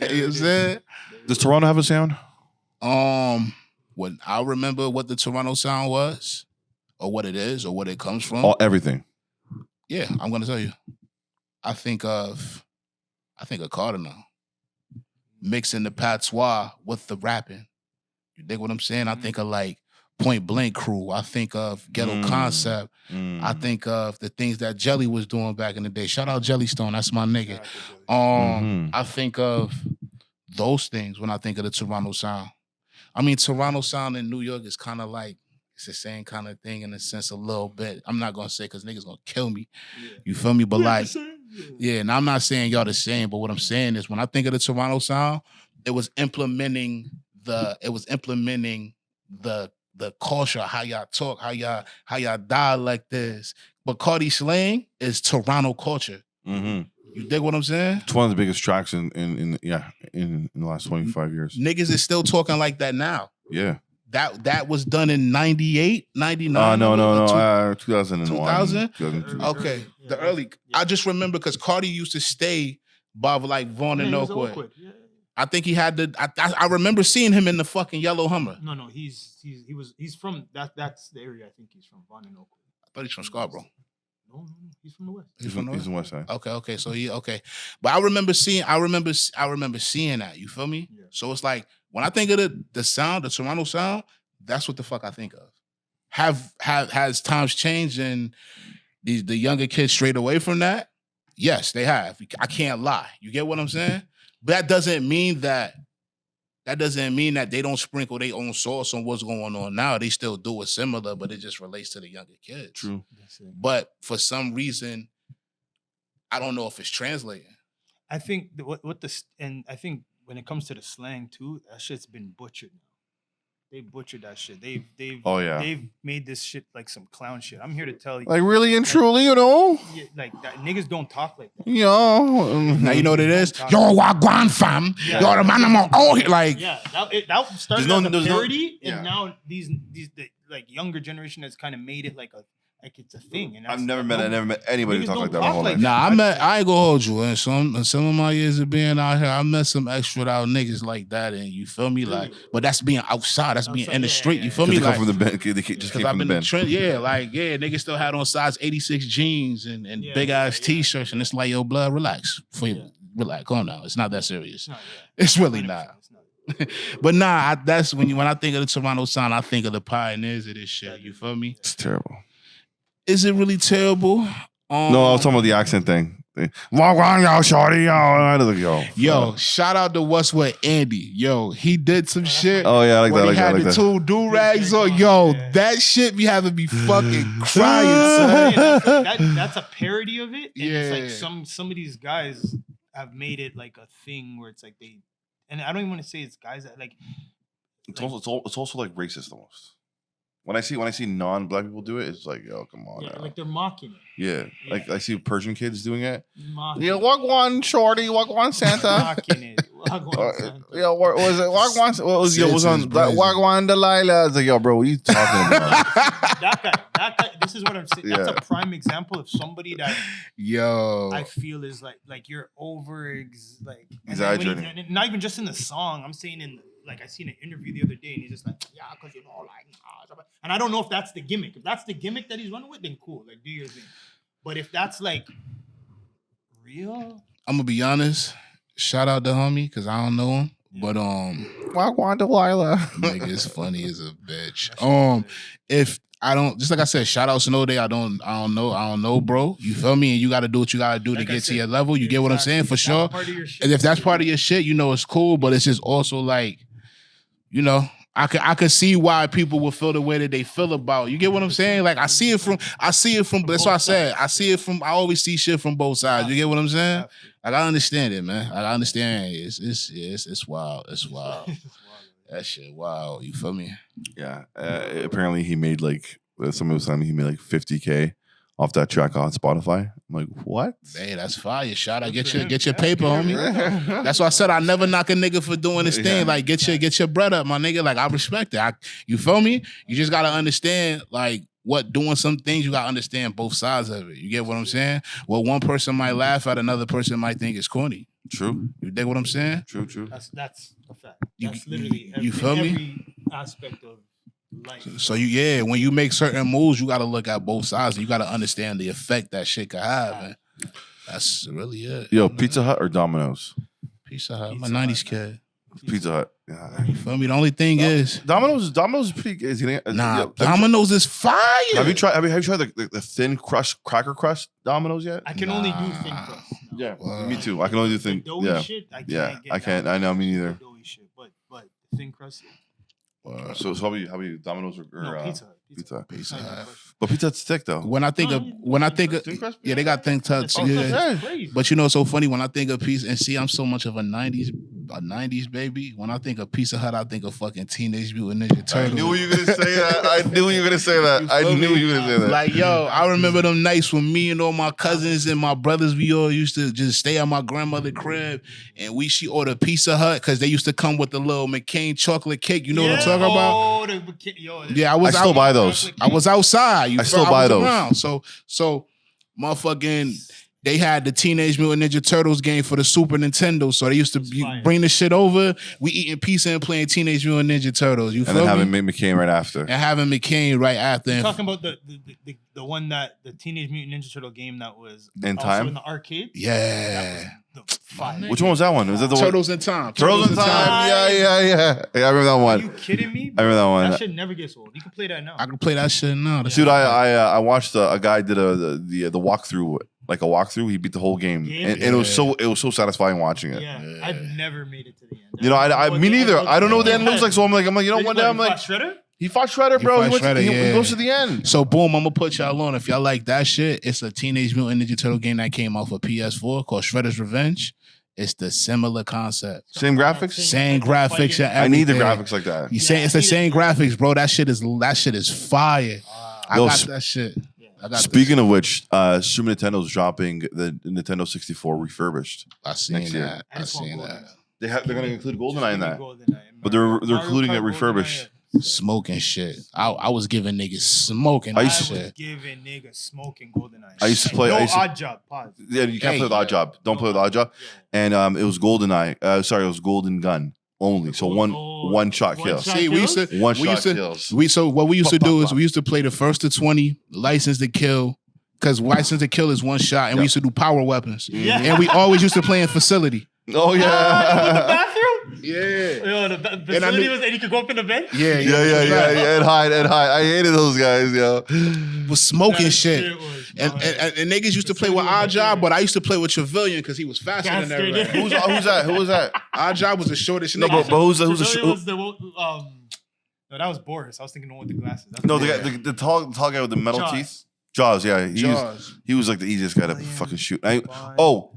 what I'm saying? Does Toronto have a sound? When I remember what the Toronto sound was, or what it is, or what it comes from. Everything. Yeah, I'm gonna tell you. I think of Cardinal mixing the patois with the rapping. You dig what I'm saying? I think of like Point Blank Crew. I think of Ghetto Concept. I think of the things that Jelly was doing back in the day. Shout out Jellystone, that's my nigga. I think of those things when I think of the Toronto sound. I mean, Toronto sound in New York is kind of like, it's the same kind of thing in a sense a little bit. I'm not going to say because niggas going to kill me. Yeah. You feel me? But like, and I'm not saying y'all the same, but what I'm saying is when I think of the Toronto sound, it was implementing the culture, how y'all talk, how y'all dialect is. But Cardi slang is Toronto culture. You dig what I'm saying? It's one of the biggest tracks in the last 25 years. Niggas is still talking like that now. Yeah. That was done in 98, 99. No. 2001. 2000? Okay. The early. I just remember because Cardi used to stay by like Vaughn and Oakwood. Yeah. I think he had I remember seeing him in the fucking yellow Hummer. No, he's from that's the area I think he's from, Vaughn and Oakwood. I thought he's from Scarborough. No, he's from the west. He's from the west side. Okay. So but I remember seeing that. You feel me? Yeah. So it's like when I think of the sound, the Toronto sound, that's what the fuck I think of. Has times changed and the younger kids strayed away from that? Yes, they have. I can't lie. You get what I'm saying? But that doesn't mean that they don't sprinkle their own sauce on what's going on now. They still do it similar, but it just relates to the younger kids. True. But for some reason, I don't know if it's translating. I think I think when it comes to the slang too, that shit's been butchered now. They butchered that shit. They've made this shit like some clown shit. I'm here to tell you. Like really and truly, you know? Yeah, like that, niggas don't talk like that. Yo. Now you know what it is? Yo, wagwan fam. Yo, the man I'm oh like. Yeah, that started as a parody, and now these the like younger generation has kind of made it like it's a thing. And I've never met anybody who talk like that. I ain't gonna hold you. And some of my years of being out here, I met some extra out niggas like that, and you feel me, like. But that's being outside. That's being in the street. You feel me, like. From the band, they just came from the band. Niggas still had on size 86 jeans and big ass t-shirts, and it's like, yo, blood, relax. Relax, calm down. It's not that serious. It's really not. But that's when I think of the Toronto sound, I think of the pioneers of this shit. You feel me? It's terrible. Is it really terrible? No, I was talking about the accent thing. Walk on, y'all, shorty, y'all. I was like, Yo, shout out to What's With Andy. Yo, he did some shit. Oh yeah, I like when that. he had the two do-rags on. Yo, that shit be having me fucking crying, son. That's a parody of it. And it's like some of these guys have made it like a thing where it's like they, and I don't even want to say it's guys that like. It's also like racist almost. When I see non-black people do it, it's like, yo, come on. Yeah, like they're mocking it. Yeah, like I see Persian kids doing it. Mocking Yeah, walk one, shorty, walk one, Santa. Mocking it. Yeah, what was it? Walk one. What was on that? Walk one, Delilah. I was like, yo, bro, what are you talking about? that guy. This is what I'm saying. That's a prime example of somebody that, I feel is like you're exaggerating. Not even just in the song. I'm saying in. Like I seen an interview the other day, and he's just like, yeah, because and I don't know if that's the gimmick. If that's the gimmick that he's running with, then cool, like do your thing. But if that's like real, I'm gonna be honest. Shout out to homie, because I don't know him, but Wagwan Delilah, nigga is funny as a bitch. If I don't, just like I said, shout out Snow Day. I don't know, bro. You feel me? And you got to do what you got to do to get to your level. You get what I'm saying, for sure. And if that's part of your shit, it's cool. But it's just also like. I could see why people would feel the way that they feel about. You get what I'm saying? Like I see it from. That's why I said I always see shit from both sides. You get what I'm saying? Like I understand it, man. Like I understand. It's wild. It's wild. That shit wild. You feel me? Yeah. Apparently he made like somebody was telling me he made like $50K off that track on Spotify. I'm like, what? Hey, that's fire. Shout out. Get your paper, homie. That's why I said I never knock a nigga for doing this thing. Like, get your bread up, my nigga. Like, I respect it. You feel me? You just gotta understand, like, doing some things, you gotta understand both sides of it. You get what I'm saying? Well, one person might laugh at, another person might think it's corny. True. You dig what I'm saying? True. That's a fact. That's literally you feel me? Every aspect of life. So when you make certain moves, you gotta look at both sides. And you gotta understand the effect that shit could have. And that's really it. Yo, Pizza Hut or Domino's? Pizza Hut. I'm a 90s kid. Pizza Hut. Yeah. You feel me? The only thing is Domino's is pretty good. Domino's is fire. Have you tried the thin crust cracker crust Domino's yet? I can only do thin crust. Yeah, me too. I can only do thin. Shit, I can't. I know, me neither. Doughy shit, but thin crust. So how about you? Domino's or Pizza Hut. Pizza Hut. But Pizza Hut's thick though. When I think of they got thin cuts. But it's so funny when I think of pizza, and see, I'm so much of a 90s baby. When I think of Pizza Hut, I think of fucking Teenage Mutant Ninja Turtles. I knew you were gonna say that. Like, yo, I remember them nights when me and all my cousins and my brothers, we all used to just stay at my grandmother's crib, and she ordered Pizza Hut because they used to come with the little McCain chocolate cake. You know what I'm talking about? Yeah, I still buy those. I was outside. I still buy those. So motherfucking, they had the Teenage Mutant Ninja Turtles game for the Super Nintendo. So they used to bring the shit over. We eating pizza and playing Teenage Mutant Ninja Turtles. You feel me? And then having McCain right after. You're talking about the one that the Teenage Mutant Ninja Turtle game that was in the arcade. Yeah. Which one was that one? Was that the Turtles in Time? Turtles in Time. Yeah. I remember that one. Are you kidding me? I remember that one. That shit never gets old. You can play that now. I can play that shit now. Dude, I watched a guy did the walkthrough. Like a walkthrough, he beat the whole game, and it was so satisfying watching it. Yeah, I've never made it to the end. You know, me neither. I don't know what the end looks like, so I'm like, you know, one day I'm like, Shredder? He fought Shredder, bro. He goes to the end. So boom, I'm gonna put y'all on. If y'all like that shit, it's a Teenage Mutant Ninja Turtle game that came out for PS4 called Shredder's Revenge. It's the similar concept. Same graphics? Same graphics. I need the graphics like that. You say it's the same graphics, bro. That shit is fire. I got that shit. Speaking of which, Super Nintendo's dropping the Nintendo 64 refurbished. I seen that. They're gonna include GoldenEye in that, but they're including it refurbished. Smoking shit. I was giving niggas smoking. I was giving niggas smoking GoldenEye. I used to play. Odd Job. Pause. Yeah, you can't play with Odd Job. Don't play with Odd Job. And it was GoldenEye. Sorry, it was Golden Gun. Only so one shot kills. See, we used to kills. What we used to do is we used to play the first to 20, license to kill, because license to kill is one shot, and we used to do power weapons. Yeah. And we always used to play in facility. Oh yeah. The bathroom? Yeah. Yo, the facility was, and you could go up in the bed. Yeah. And hide. I hated those guys, yo. Was smoking That shit. was And niggas used to play with Odd Job, but I used to play with Trevelyan because he was faster than everybody. Who's that? Who was that? Odd Job was the shortest No, nigga. but who's the No, that was Boris. I was thinking the one with the glasses. That's no, Boris. the tall guy with the metal Jaws. teeth. Jaws, yeah. He was like the easiest guy to fucking shoot. And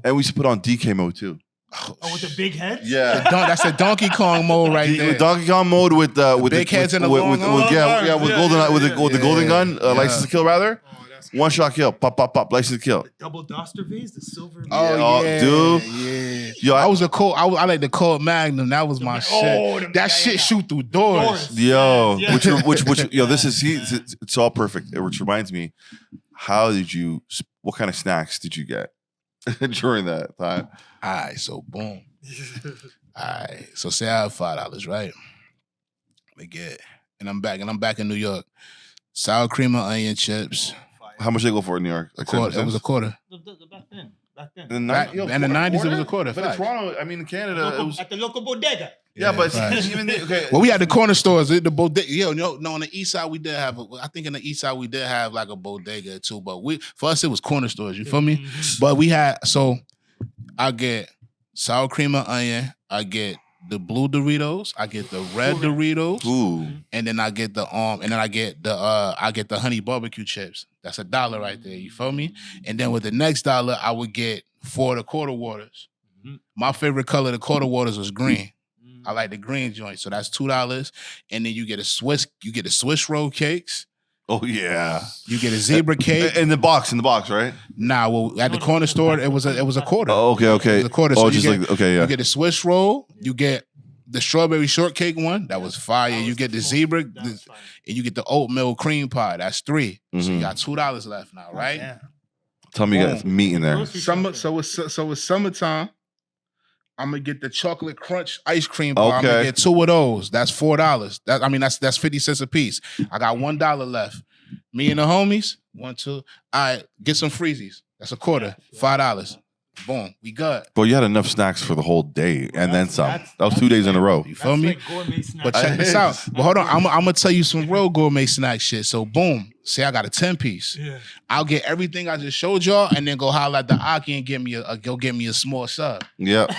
we used to put on DK mode too. Oh, with the big head? Yeah. That's the Donkey Kong mode right there. With Donkey Kong mode with big heads and the long with the golden gun, license to kill rather. One shot kill, pop, license to kill. The double Doster vase, the silver. Dude. Yeah. Yo, I like the Colt Magnum. That was my shit. That shit shoot through doors. Yo, Yeah. which yo, it's all perfect. Which reminds me, what kind of snacks did you get during that time? All right, so boom. All right, so say I have $5, right? We get, and I'm back in New York. Sour cream and onion chips. How much they go for in New York? It was a quarter. Back then. In the 90s, it was a quarter. But in Facts. Toronto, I mean, in Canada, it was. At the local bodega. Yeah, but facts. even okay. Well, we had the corner stores, the bodega. On the east side we did have. I think in the east side we did have like a bodega too. But for us it was corner stores. You feel me? Mm-hmm. But we had I get sour cream and onion. I get the blue Doritos. I get the red Doritos. Ooh. And then I get the I get the honey barbecue chips. That's $1 right there. You feel me? And then with the next $1, I would get 4 of the quarter waters. Mm-hmm. My favorite color of the quarter waters was green. I like the green joint, so that's $2. And then you get a Swiss roll cakes. Oh yeah. You get a zebra cake In the box, right? Nah, well, at the corner store it was a quarter. Oh, okay. It was a quarter. Oh, So just like okay, yeah. You get a Swiss roll. You get the strawberry shortcake one. That was fire. You get the zebra, and you get the oatmeal cream pie. That's $3. So you got $2 left now, right? Yeah. Tell me you got meat in there. So it's summertime. I'm gonna get the chocolate crunch ice cream bar. I'm Okay. gonna get 2 of those. That's $4. That's 50 cents a piece. I got $1 left. Me and the homies, 1, 2. All right, get some freezies. That's a quarter. $5. Boom, we good. Bro, you had enough snacks for the whole day and then some. That was 2 days in a row. You feel me? Like gourmet snacks. But check this out. But hold on, I'm gonna tell you some real gourmet snack shit. So boom, say I got a 10-piece. Yeah. I'll get everything I just showed y'all, and then go holler at the Aki and give me a small sub. Yep.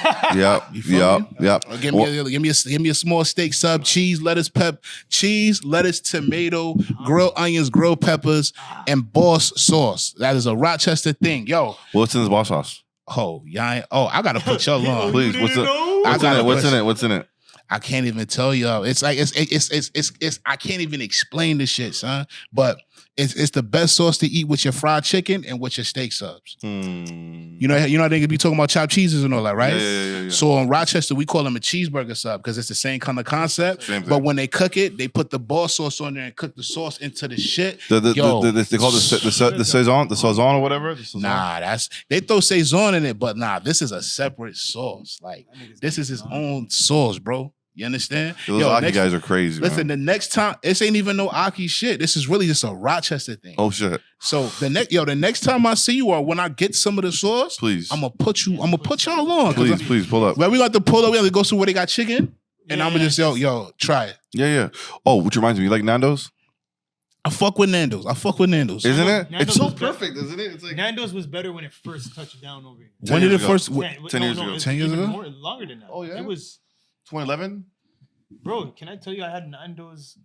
You feel me? Yep. Or give me a small steak sub, cheese, lettuce, tomato, grilled onions, grilled peppers, and boss sauce. That is a Rochester thing, yo. What's in this boss sauce? Oh, I gotta put y'all on. Please, what's in it? I can't even tell y'all. It's like it's I can't even explain this shit, son. But it's the best sauce to eat with your fried chicken and with your steak subs. You know they be talking about chopped cheeses and all that, right? Yeah. So in Rochester, we call them a cheeseburger sub because it's the same kind of concept. Same thing. But when they cook it, they put the boss sauce on there and cook the sauce into the shit. They call it the saison or whatever. Nah, they throw saison in it, but nah, this is a separate sauce. Like this is his own sauce, bro. You understand? Those Aki guys are crazy. Listen, man. the next time, this ain't even no Aki shit. This is really just a Rochester thing. Oh shit! So the next time I see you, or when I get some of the sauce, Please, I'm gonna put y'all on. Please pull up. Well, we got to pull up. We have to go through where they got chicken, and I'm gonna just yo, try it. Yeah. Oh, which reminds me, you like Nando's? I fuck with Nando's. Isn't it? Nando's It's so was better. perfect, isn't it? It's like Nando's was better when it first touched down over here. When did it ago. first? 10 years ago. 10 years ago? Longer than that. Oh, yeah? It was, 2011. bro. Can I tell you? I had Nando's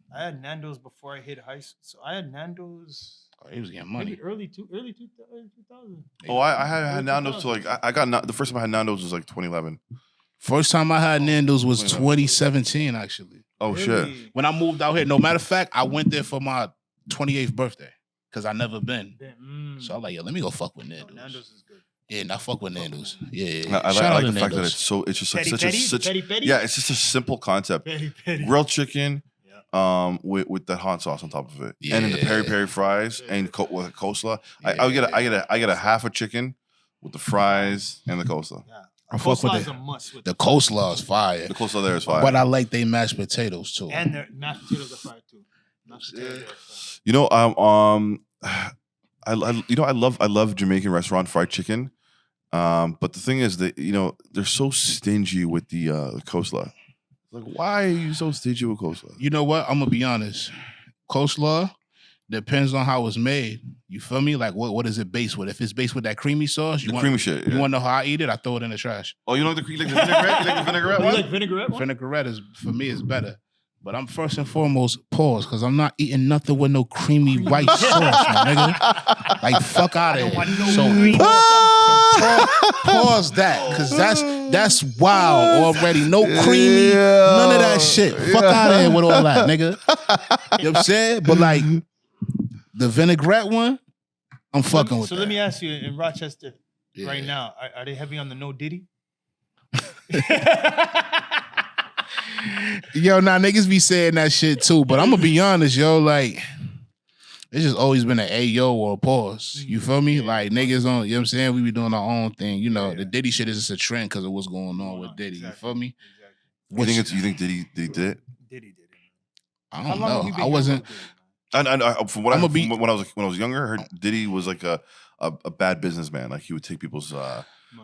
before I hit high school. So I had Nando's. Oh, he was getting money. Maybe early 2000. Oh, I had Nando's to like I got the first time I had Nando's was like 2011. First time I had Nando's was 2011. 2017, actually. Oh shit! Really? When I moved out here. No matter of fact, I went there for my 28th birthday because I never been. So I'm like, yo, let me go fuck with Nando's. Nando's is good. Yeah, not fuck with Nando's. Yeah. I Shout out like to the fact that Nando's. it's just like Petty, petty? yeah, it's just a simple concept. Petty. Grilled chicken, with that hot sauce on top of it, and then the peri peri fries and with coleslaw. I get a half a chicken with the fries and the coleslaw. Yeah. I fuck with Coleslaw is it. a must. With The coleslaw is fire. The coleslaw there is fire. But I like they mashed potatoes too. and their mashed potatoes are fried too. Mashed potatoes are fried. You know, I love Jamaican restaurant fried chicken. But the thing is that they're so stingy with the coleslaw. Like, why are you so stingy with coleslaw? You know what? I'm gonna be honest. Coleslaw depends on how it's made. You feel me? Like what is it based with? If it's based with that creamy sauce, Creamy shit. You want to know how I eat it? I throw it in the trash. Oh, you like the vinaigrette? You like the vinaigrette You one? like vinaigrette? Vinaigrette is for me is better. But I'm first and foremost pause because I'm not eating nothing with no creamy white sauce, my nigga. Like fuck out of here. Pause that because that's wild already. No creamy, none of that shit. Fuck out of here with all that, nigga. You know what I'm saying? But like the vinaigrette one, I'm fucking with so that. let me ask you, in Rochester right now, are they heavy on the no Diddy? Yo, nah, niggas be saying that shit too, but I'm gonna be honest, yo, like, it's just always been an Ayo or a pause. You feel me? Like, niggas on, you know what I'm saying? We be doing our own thing. You know, the Diddy shit is just a trend because of what's going on with Diddy. Exactly. You feel me? Exactly. You think Diddy did it? Diddy did it. I don't know. I wasn't. From what when I was younger, I heard Diddy was like a bad businessman. Like he would take people's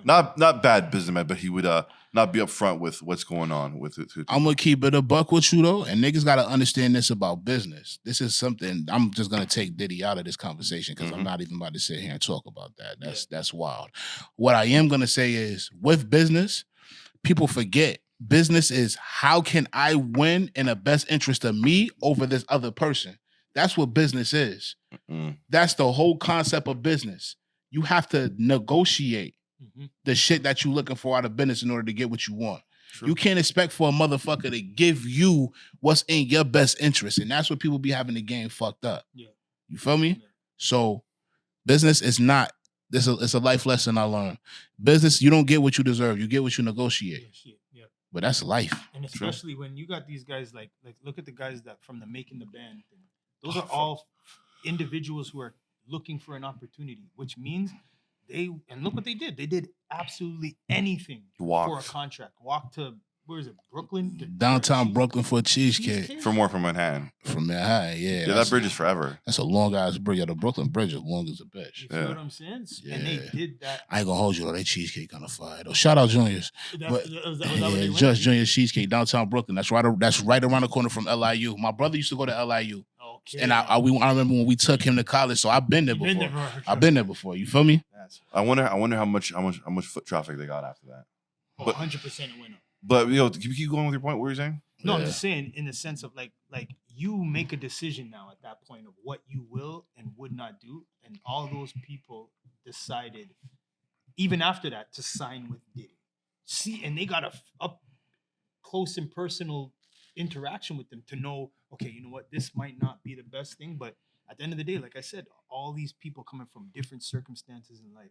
not bad businessman, but he would not be upfront with what's going on with it. I'm gonna keep it a buck with you though, and niggas gotta understand this about business. This is something I'm just gonna take Diddy out of this conversation because I'm not even about to sit here and talk about that. That's wild. What I am gonna say is with business, people forget business is how can I win in the best interest of me over this other person. That's what business is. That's the whole concept of business. You have to negotiate the shit that you're looking for out of business in order to get what you want. True. You can't expect for a motherfucker to give you what's in your best interest. And that's what people be having the game fucked up. Yeah. You feel me? Yeah. So business is not, it's a life lesson I learned. Business, you don't get what you deserve. You get what you negotiate. Yeah. But that's life. And especially when you got these guys like look at the guys that from the Making the Band thing. Those are all individuals who are looking for an opportunity, which means and look what they did. They did absolutely anything for a contract. Walk to, where is it, Brooklyn? Downtown Brooklyn for a cheesecake. From Manhattan. From Manhattan, yeah. Yeah, that bridge is forever. That's a long-ass bridge. Yeah, the Brooklyn Bridge is long as a bitch. You know what I'm saying? Yeah. And they did that. I ain't gonna hold you though. That cheesecake kind of fire though. Shout out Juniors. Just Juniors Cheesecake, downtown Brooklyn. That's right around the corner from LIU. My brother used to go to LIU. Okay. And I remember when we took him to college, so I've been there before. I've been there before. You feel me? I wonder how much foot traffic they got after that. Oh, 100% it went up. But keep going with your point. What were you saying? No, I'm just saying in the sense of like you make a decision now at that point of what you will and would not do, and all those people decided, even after that, to sign with Diddy. See, and they got a up close and personal interaction with them to know, okay, you know what, this might not be the best thing, but at the end of the day, like I said, all these people coming from different circumstances in life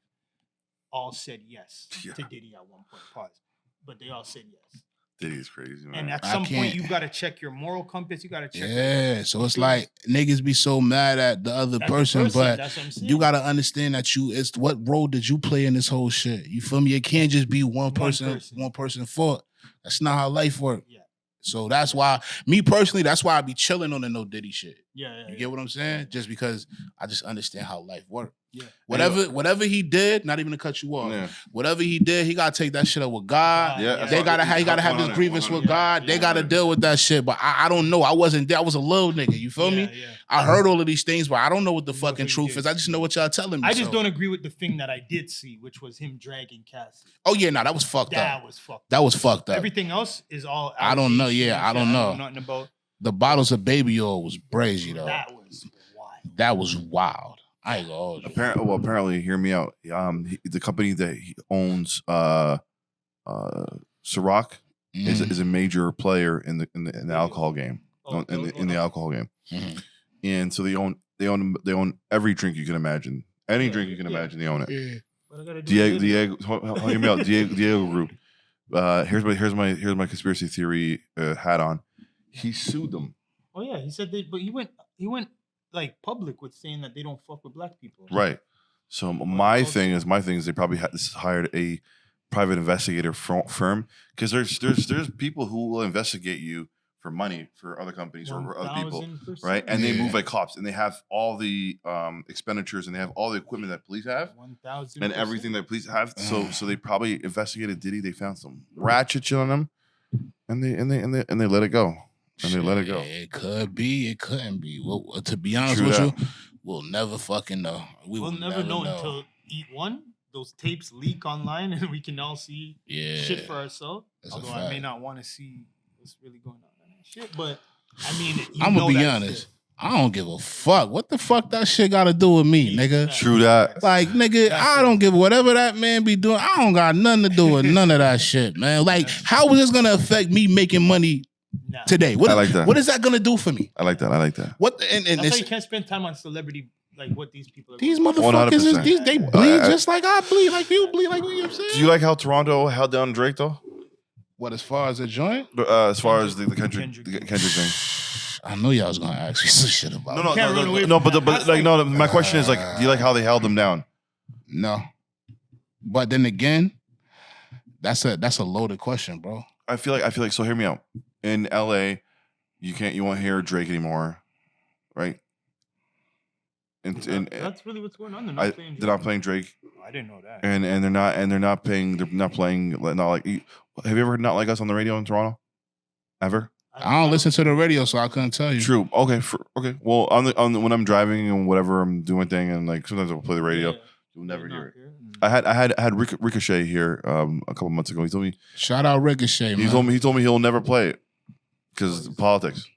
all said yes to Diddy at one point. Pause. But they all said yes. Diddy is crazy, man. And at some point, you got to check your moral compass. You got to check. Yeah, so it's like niggas be so mad at the other person, but you got to understand that it's what role did you play in this whole shit? You feel me? It can't just be one person fault. That's not how life works. Yeah. So that's why, me personally, that's why I be chilling on the no Diddy shit. Yeah. You get what I'm saying? Just because I just understand how life works. Yeah. Whatever he did, not even to cut you off. Yeah. Whatever he did, he gotta take that shit up with God. Yeah. He gotta have this grievance with God. They gotta deal with that shit. But I don't know. I wasn't there. I was a little nigga. You feel me? Yeah. I heard all of these things, but I don't know what the fucking truth is. I just know what y'all telling me. I just don't agree with the thing that I did see, which was him dragging Cassie. Oh yeah, that was fucked up. That was fucked up. Everything else is all. I don't know. Yeah, I don't know. Nothing about the bottles of baby oil was brazy though. That was wild. I ain't gonna hold you. Apparently, hear me out. The company that he owns, Ciroc, is a major player in the alcohol game. In the alcohol game, and so they own every drink you can imagine. Any drink you can imagine, they own it. Yeah. Diego, hear me out. Diego Group. Here's my conspiracy theory hat on. He sued them. Oh yeah, he said but he went like public with saying that they don't fuck with black people. Right. So my thing is they probably hired a private investigator firm because there's people who will investigate you for money for other companies or other people, right? And they move like cops, and they have all the expenditures, and they have all the equipment that police have, 1,000%. And everything that police have. So they probably investigated Diddy. They found some ratchet shit on him. and they let it go. And they let it go. It could be. It couldn't be. Well, to be honest True with that. you, we'll never fucking know. We'll never know until Eat One. Those tapes leak online, and we can all see shit for ourselves. Although I may not want to see what's really going on in that shit, but I mean, I'm gonna be honest. I don't give a fuck. What the fuck that shit got to do with me, nigga? True that. Like, nigga, I don't give whatever that man be doing. I don't got nothing to do with none of that shit, man. Like, how is this gonna affect me making money today? I like that. What is that gonna do for me? I like that. What? And that's why you can't spend time on celebrity. Like what these people are these motherfuckers is they bleed just like I bleed, like you bleed, like what you saying. Do you like how Toronto held down Drake though? What, as far as a joint? As far as the Kendrick thing. I knew y'all was gonna ask me some shit about. No, but like no. My question is like, do you like how they held him down? No, but then again, that's a loaded question, bro. I feel like so. Hear me out. In LA, you won't hear Drake anymore, right? And that's really what's going on. They're not playing Drake. I didn't know that. And they're not playing. Not like. Have you ever heard Not Like Us on the radio in Toronto? Ever? I don't listen to the radio, so I couldn't tell you. True. Okay. Okay. Well, when I'm driving and whatever I'm doing thing, and like sometimes I'll play the radio, you'll never hear it. I had Ricochet here a couple months ago. He told me. Shout out Ricochet. He told me he'll never play it because politics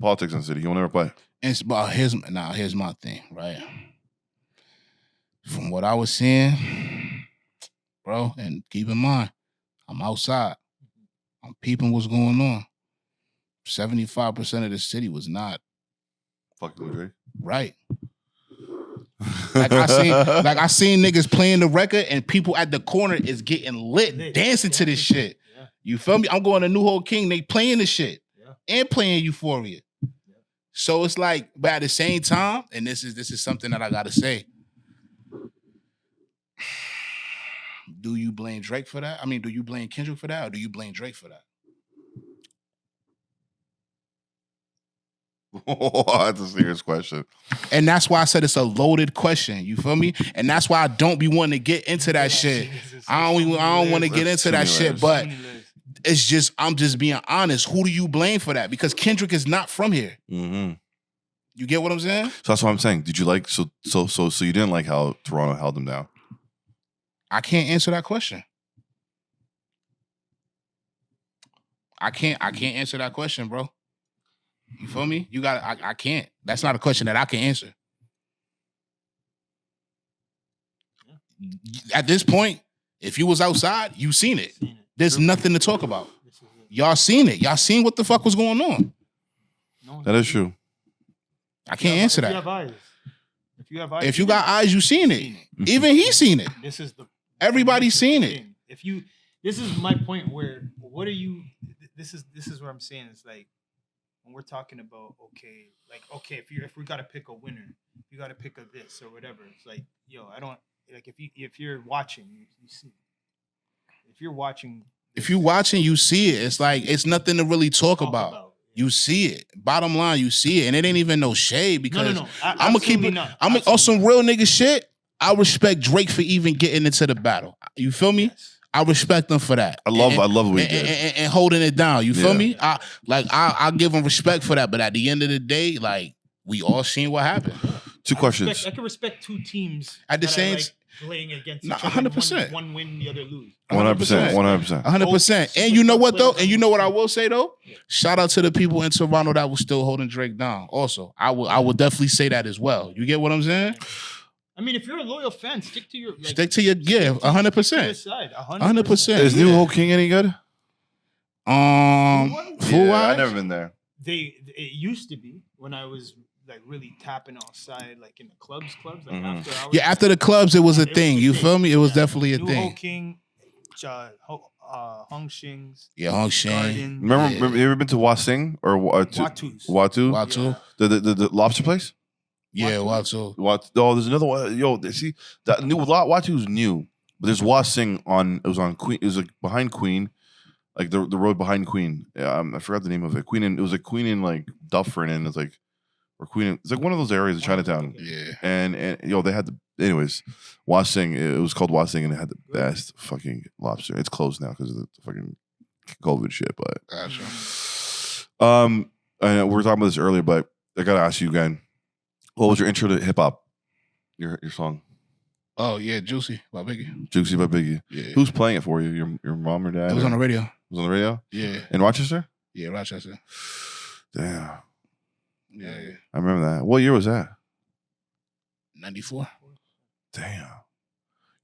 in the city. He'll never play. It's about here's my thing, right? From what I was seeing, bro, and keep in mind, I'm outside. I'm peeping what's going on. 75% of the city was not fucking Drake. Right. I seen niggas playing the record and people at the corner is getting lit, dancing to this shit. Yeah. You feel me? I'm going to New Hope King, they playing the shit and playing Euphoria. So it's like, but at the same time, and this is something that I gotta say. Do you blame Drake for that? I mean, do you blame Kendrick for that, or do you blame Drake for that? Oh, that's a serious question. And that's why I said it's a loaded question. You feel me? And that's why I don't be wanting to get into that shit. I don't want to get into that shit, but it's just, I'm just being honest. Who do you blame for that? Because Kendrick is not from here. Mm-hmm. You get what I'm saying? So that's what I'm saying. Did you like, so you didn't like how Toronto held him down? I can't answer that question. I can't answer that question, bro. You feel me? You got. I can't. That's not a question that I can answer. At this point, if you was outside, you seen it. There's nothing to talk about. Y'all seen it. Y'all seen what the fuck was going on. That is true. I can't answer that. If you have eyes. If you got eyes, you seen it. Even he seen it. Everybody's seen it. This is my point. Where what are you? This is what I'm saying. It's like, when we're talking about, if we gotta pick a winner, you gotta pick a this or whatever. It's like, yo, I don't like if you're watching, you see. If you're watching, you see it. It's like it's nothing to really talk about. You see it. Bottom line, you see it, and it ain't even no shade because no. I'm gonna keep it. I'm on some real nigga shit. I respect Drake for even getting into the battle. You feel me? Yes. I respect him for that. I love what he did and holding it down. You feel me? I give him respect for that. But at the end of the day, like we all seen what happened. Two questions. I can respect two teams at the same playing against each other. 100%. One win, the other lose. 100%. 100%. And you know what though? And you know what I will say though? Yeah. Shout out to the people in Toronto that was still holding Drake down. Also, I will definitely say that as well. You get what I'm saying? I mean, if you're a loyal fan, stick to your 100%. 100%. Is New Hope King any good? Full wise? I've never been there. It used to be when I was like really tapping outside, like in the clubs. Like after the clubs, it was a thing. You feel me? It was definitely a thing. New Hope King, Hong Shing's. Yeah, Hong Shing. Remember, you ever been to Wasing or Watu's? Watu? The lobster place? Yeah, Watu. Oh, there's another one. Yo, see that new Watu's new, but there's Wasing on. It was on Queen. It was like behind Queen, like the road behind Queen. I forgot the name of it. It was like Queen in like Dufferin, and it's like it's like one of those areas of Chinatown. Yeah, and they had anyways Wasing. It was called Wasing, and it had the best fucking lobster. It's closed now because of the fucking COVID shit. But Gotcha. I know we were talking about this earlier, but I gotta ask you again. What was your intro to hip hop? Your song? Oh yeah, Juicy by Biggie. Juicy by Biggie. Yeah. Who's playing it for you? Your mom or dad? It was on the radio. It was on the radio? Yeah. In Rochester? Yeah, Rochester. Damn. Yeah. I remember that. What year was that? 94. Damn.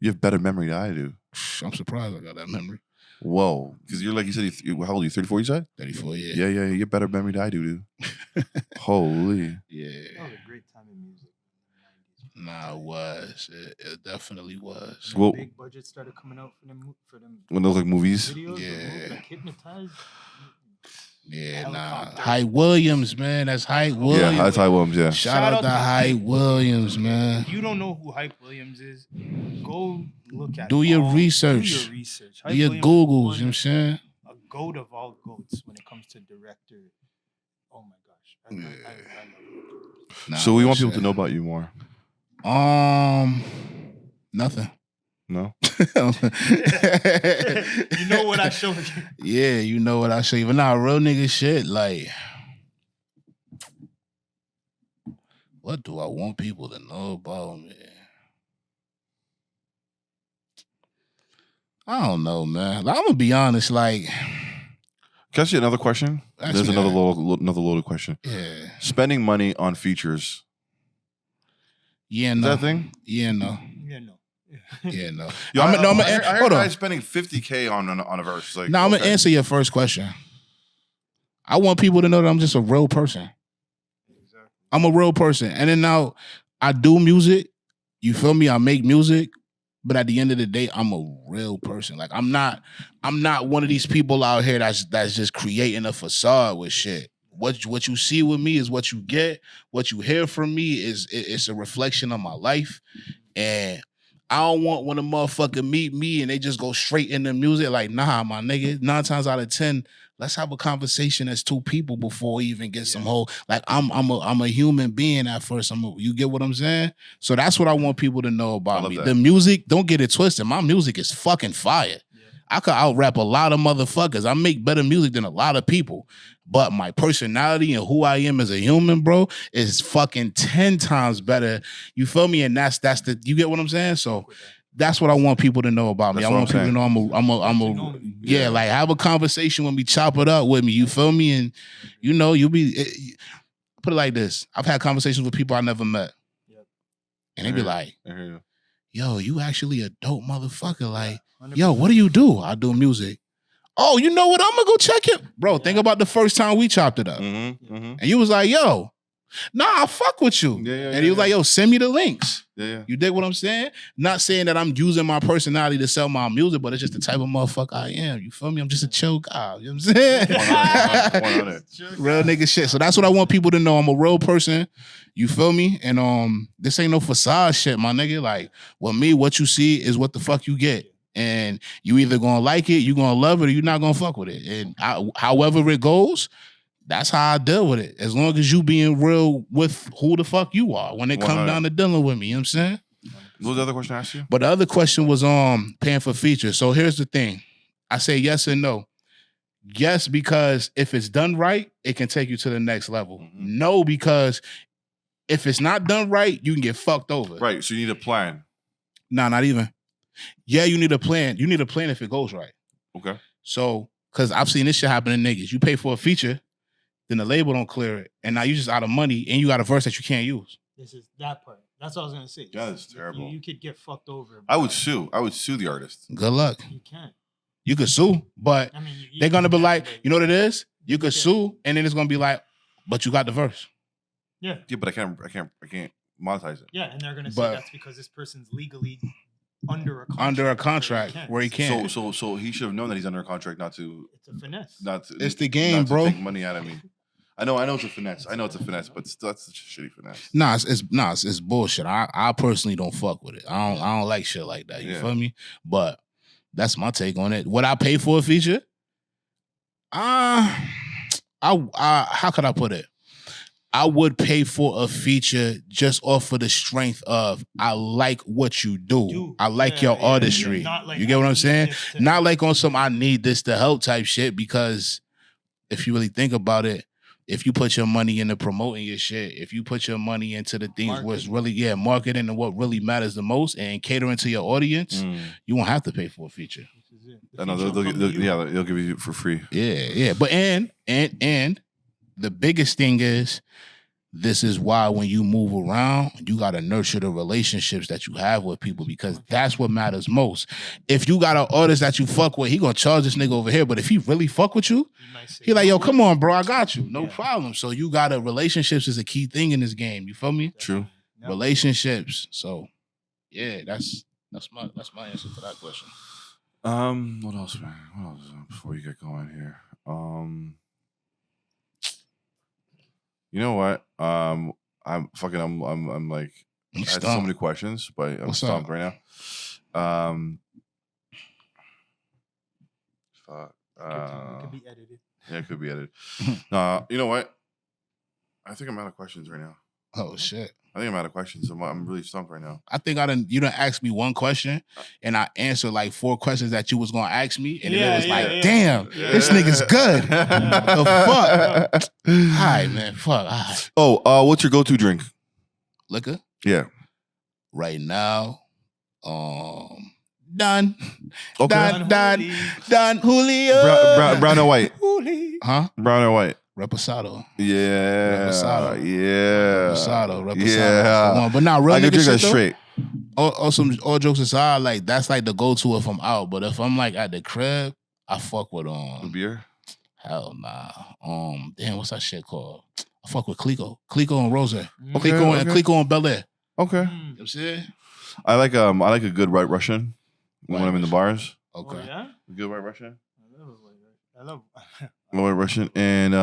You have better memory than I do. I'm surprised I got that memory. Whoa. Because you're like you said, how old are you? 34, you said? 34, yeah. Yeah. You have better memory than I do, dude. Holy. Yeah. That was a great time in music. Nah, it was. It definitely was. Well, Big budgets started coming out for them when those like movies? videos. Yeah. Like Hypnotized. Yeah, nah. Helicopter. Hype Williams, man. That's Hype Williams. Yeah, that's Ty Williams, yeah. Shout out to Hype Williams, man. If you don't know who Hype Williams is, go look at Do your research. Do your research. Do Hype your Williams Googles, is you know what I'm saying? a goat of all goats when it comes to director. Oh my gosh. I love it. Nah, So we want people shit. to know about you more. Nothing. No? You know what I showed you. Yeah, you know what I say. But nah, real nigga shit, like, what do I want people to know about me? I don't know, man. Like, I'm gonna be honest, like, Can I ask you another question? Ask There's me another that. another loaded question. yeah. Spending money on features. Yeah, Is no. that a thing? Yeah, no. Yeah, no. Yeah, no. Yo, I'm gonna I heard hold on. guys spending $50K on a verse. Like, Now I'm gonna okay. answer your first question. I want people to know that I'm just a real person. Exactly. I'm a real person. And then now I do music. You feel me? I make music. But at the end of the day, I'm a real person. Like I'm not one of these people out here that's just creating a facade with shit. What you see with me is what you get. What you hear from me is it's a reflection of my life. And I don't want when a motherfucker meet me and they just go straight into music. Like, nah, my nigga. 9 times out of 10, let's have a conversation as two people before we even get some whole. Like, I'm a human being at first. You get what I'm saying? So that's what I want people to know I about love me. that. The music, don't get it twisted. My music is fucking fire. I could out rap a lot of motherfuckers. I make better music than a lot of people. But my personality and who I am as a human, bro, is fucking 10 times better. You feel me? And that's the you get what I'm saying? So that's what I want people to know about me. That's I what want I'm people to know I'm a yeah, like have a conversation with me, chop it up with me. You feel me? And you know, put it like this. I've had conversations with people I never met. Yep. And they be like, I hear you. yo, you actually a dope motherfucker. Like, yo, what do you do? I do music. Oh, you know what? I'm gonna go check it. Bro, think about the first time we chopped it up. Mm-hmm, mm-hmm. And you was like, yo, nah, I fuck with you. And he was like, yo, send me the links. Yeah. You dig what I'm saying? Not saying that I'm using my personality to sell my music, but it's just the type of motherfucker I am. You feel me? I'm just a chill guy. You know what I'm saying? 100. Real nigga shit. So that's what I want people to know. I'm a real person. You feel me? And this ain't no facade shit, my nigga. Like, with me, what you see is what the fuck you get. And you either gonna like it, you gonna love it, or you not gonna fuck with it. And however it goes, that's how I deal with it. As long as you being real with who the fuck you are when it comes 100. down to dealing with me. You know what I'm saying? What was the other question I asked you? But the other question was paying for features. So here's the thing. I say yes and no. Yes, because if it's done right, it can take you to the next level. Mm-hmm. No, because if it's not done right, you can get fucked over. Right. So you need a plan. Nah, not even. Yeah, you need a plan. You need a plan if it goes right. Okay. So, because I've seen this shit happen to niggas. You pay for a feature, then the label don't clear it, and now you just out of money, and you got a verse that you can't use. This is that part. That's what I was gonna say. Yeah, that's terrible. You could get fucked over. I would sue. I would sue the artist. Good luck. You can't. You could sue, but I mean, they're gonna be like, you know what it is? You could Yeah. sue, and then it's gonna be like, but you got the verse. Yeah, Yeah, but I can't monetize it. yeah, and they're gonna say But- that's because this person's legally under a contract. Under a contract where he can't. So he should have known that he's under a contract not to It's a finesse. It's the game, not to bro. take money out of me. I know it's a finesse. But still, that's such a shitty finesse. Nah, it's bullshit. I personally don't fuck with it. I don't like shit like that. You Yeah. feel me? But that's my take on it. Would I pay for a feature? How could I put it? I would pay for a feature just off of the strength of I like what you do. I like your artistry. Like, you get what I'm saying? Not like on some I need this to help type shit, because if you really think about it, if you put your money into promoting your shit, if you put your money into the things where it's really, marketing and what really matters the most and catering to your audience, you won't have to pay for a feature. I know they'll give you for free. Yeah. But and the biggest thing is, this is why when you move around, you gotta nurture the relationships that you have with people, because that's what matters most. If you got an artist that you fuck with, he gonna charge this nigga over here. But if he really fuck with you, he like, yo, come on, bro, I got you. No problem. So you gotta, relationships is a key thing in this game. You feel me? True. Relationships. So yeah, that's my answer to that question. What else, man? What else before you get going here? You know what? I'm like, I had so many questions, but I'm stumped right now. It could be edited. Yeah, it could be edited. You know what? I think I'm out of questions right now. Oh shit. I think I'm out of questions. I'm really stumped right now. I think you done asked me one question, and I answered like 4 questions that you was gonna ask me, and then it was like, damn, this nigga's good. The fuck? All right, man. Fuck. All right. Oh, what's your go-to drink? Liquor? Yeah. Right now, done. Okay. Done. Julio. Brown or white? Huh? Brown or white? Reposado. Yeah. Reposado. Yeah. Reposado. Yeah. But not really. I can drink that straight. All jokes aside, like that's like the go-to if I'm out. But if I'm like at the crib, I fuck with beer. Hell nah. Damn, what's that shit called? I fuck with Clico and Rose. Okay, Clico and Bel Air. Okay. You know what I'm saying? I like a good White Russian when I'm in the bars. Okay. Oh, yeah? Good White Russian. I love White Russian and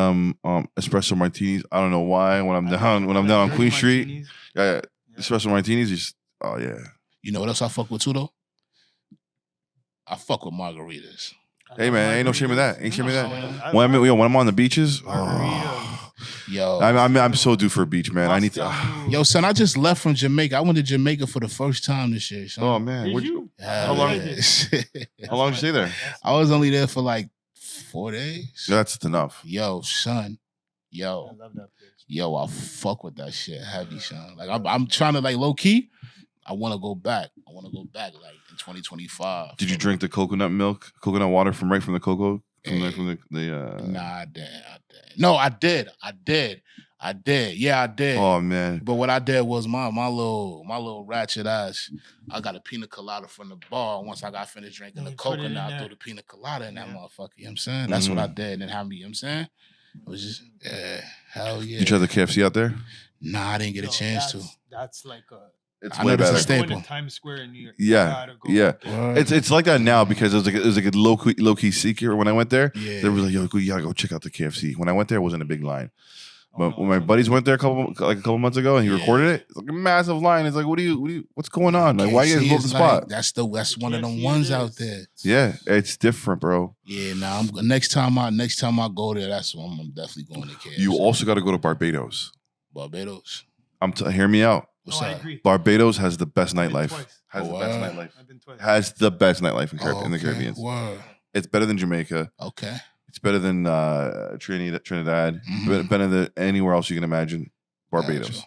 espresso martinis. I don't know why when I'm down on Queen Street. Yeah, espresso martinis. Just You know what else I fuck with too though? I fuck with margaritas. Hey man, ain't no shame in that. Ain't shame in that. When I'm on the beaches, yo, I'm so due for a beach, man. I need to. Yo, son, I just left from Jamaica. I went to Jamaica for the first time this year. Son. Oh man, Did you? How long? How long did you stay there? I was only there for like 4 days. That's enough. Yo, son. I love that place. Yo, I fuck with that shit heavy, son. Like I'm trying to like low key. I want to go back. Like in 2025. Did you drink the coconut water from the cocoa? Nah, I did. No, I did. Yeah, I did. Oh man. But what I did was my little ratchet ass. I got a pina colada from the bar. Once I got finished drinking the coconut, I threw the pina colada in that motherfucker. You know what I'm saying? That's what I did. And then have me, you know what I'm saying? It was just, hell yeah. You tried the KFC out there? Nah, I didn't get a chance to. That's like It's I way know that's a better. staple. Going to Times Square in New York. Yeah. It's like that now because it was like a low key secret when I went there. Yeah. They were like, yo, you gotta go check out the KFC. When I went there, it wasn't a big line. But when my buddies went there a couple months ago and he recorded it, it's like a massive line. It's like, what's going on? Like, why you guys book the spot? That's one of them ones out there. Yeah, it's different, bro. Yeah, nah. Next time I go there, that's when I'm definitely going to KFC. You also got to go to Barbados. Barbados. Hear me out. What's I that? agree. Barbados has the best nightlife. I've been twice. Has the best nightlife in the Caribbean. Word. It's better than Jamaica. Okay. It's better than Trinidad. Better than anywhere else you can imagine. Barbados. Gotcha.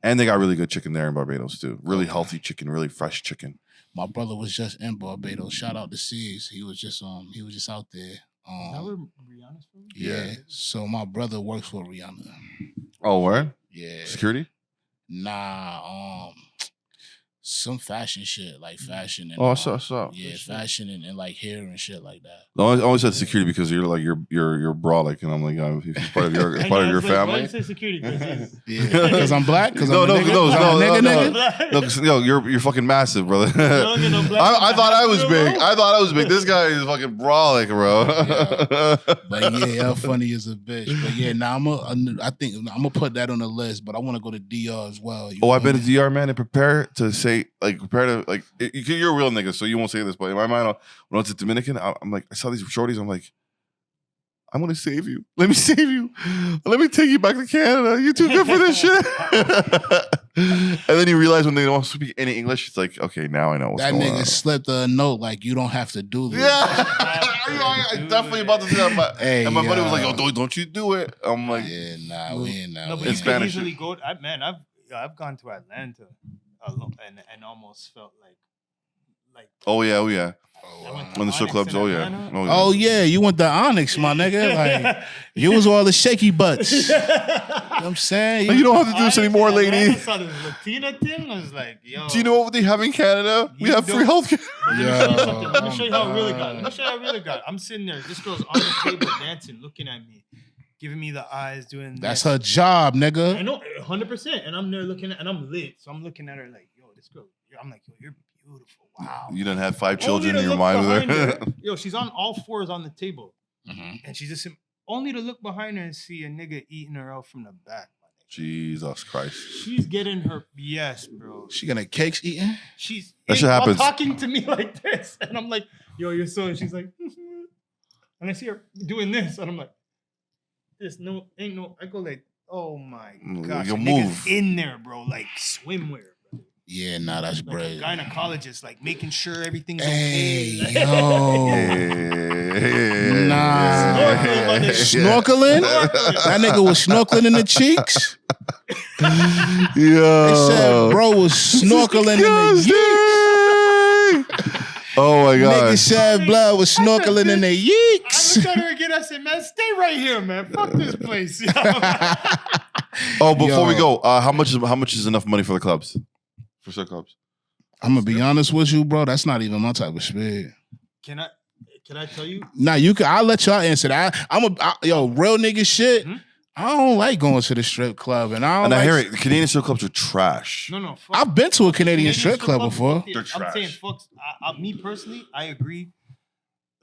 And they got really good chicken there in Barbados too. Really healthy chicken, really fresh chicken. My brother was just in Barbados. Shout out to C's. He was just out there. Is that where Rihanna's from? Yeah. So my brother works for Rihanna. Oh, where? Yeah. Security? Nah, some fashion shit, like fashion and yeah, fashion and like hair and shit like that. I always said security because you're like you're brolic, and I'm like, if he's part of your family. Why you say security? Because I'm black. Because no, nigga. you're fucking massive, brother. I thought I was big. I thought I was big. This guy is fucking brolic, bro. Yeah. But yeah, y'all funny as a bitch. But yeah, now I think I'm gonna put that on the list. But I want to go to DR as well. I've been to DR, man, and prepare to you're a real nigga, so you won't say this, but in my mind, when I was at Dominican, I'm like, I saw these shorties, I'm like, I'm gonna save you. Let me save you. Let me take you back to Canada. You're too good for this shit. And then you realize when they don't speak any English, it's like, okay, now I know what's That going on. nigga slipped a note like, you don't have to do this. Yeah, I definitely about to do that. But, Hey, and my buddy was like, "Oh, don't you do it?" I'm like, yeah, nah, we ain't No, now. but In you can Spanish. easily go. I've gone to Atlanta alone and almost felt like "Oh yeah, oh yeah." I went to When the strip Onyx clubs, in oh yeah, Atlanta. oh yeah. Oh yeah, you went to Onyx, my nigga. Like you was all the shaky butts. You know what I'm saying? Like, you don't have to do this anymore, Onyx in lady. Atlanta saw this Latina thing. I was like, yo. Do you know what they have in Canada? We You have free don't- healthcare. Let me show you something. Let me show you how it really got. Let me show you how it really got. I'm sitting there. This girl's on the table dancing, looking at me, giving me the eyes, doing. That's this. her job, I nigga. know, 100%. And I'm there looking at, and I'm lit. So I'm looking at her like, yo, this girl. I'm like, yo, you're beautiful. Wow. You done had 5 Only children to in your look mind with behind her. Yo, she's on all fours on the table, Mhm. and she's just only to look behind her and see a nigga eating her out from the back. Jesus Christ. She's getting her bro. She gonna cakes eating? She's That shit while happens. talking to me like this, and I'm like, yo, you're so. And she's like, and I see her doing this, and I'm like, this ain't no. I go like, oh my gosh, You a move. nigga's in there, bro, like swimwear. Yeah, nah, that's Like brave. a gynecologist, like making sure everything's Hey, okay. yo. Nah. Snorkeling? That nigga was snorkeling in the cheeks. Yo. They said bro was snorkeling in the yeeks. Oh my Nigga god. said blood was snorkeling in the I yeeks. looked at her again. I said, "Man, stay right here, man. Fuck this place." Yo. Oh, before we Yo. go, how much is enough money for the clubs? For strip clubs? I'm gonna be honest with you, bro. That's not even my type of spit. Can I tell you? Nah, you can. I'll let y'all answer that. Yo, real nigga shit. Hmm? I don't like going to the strip club, and I don't. And I like, hear it. Canadian strip clubs are trash. No. Fuck. I've been to a Canadian strip club before. They're I'm saying, trash. fuck. Me personally, I agree.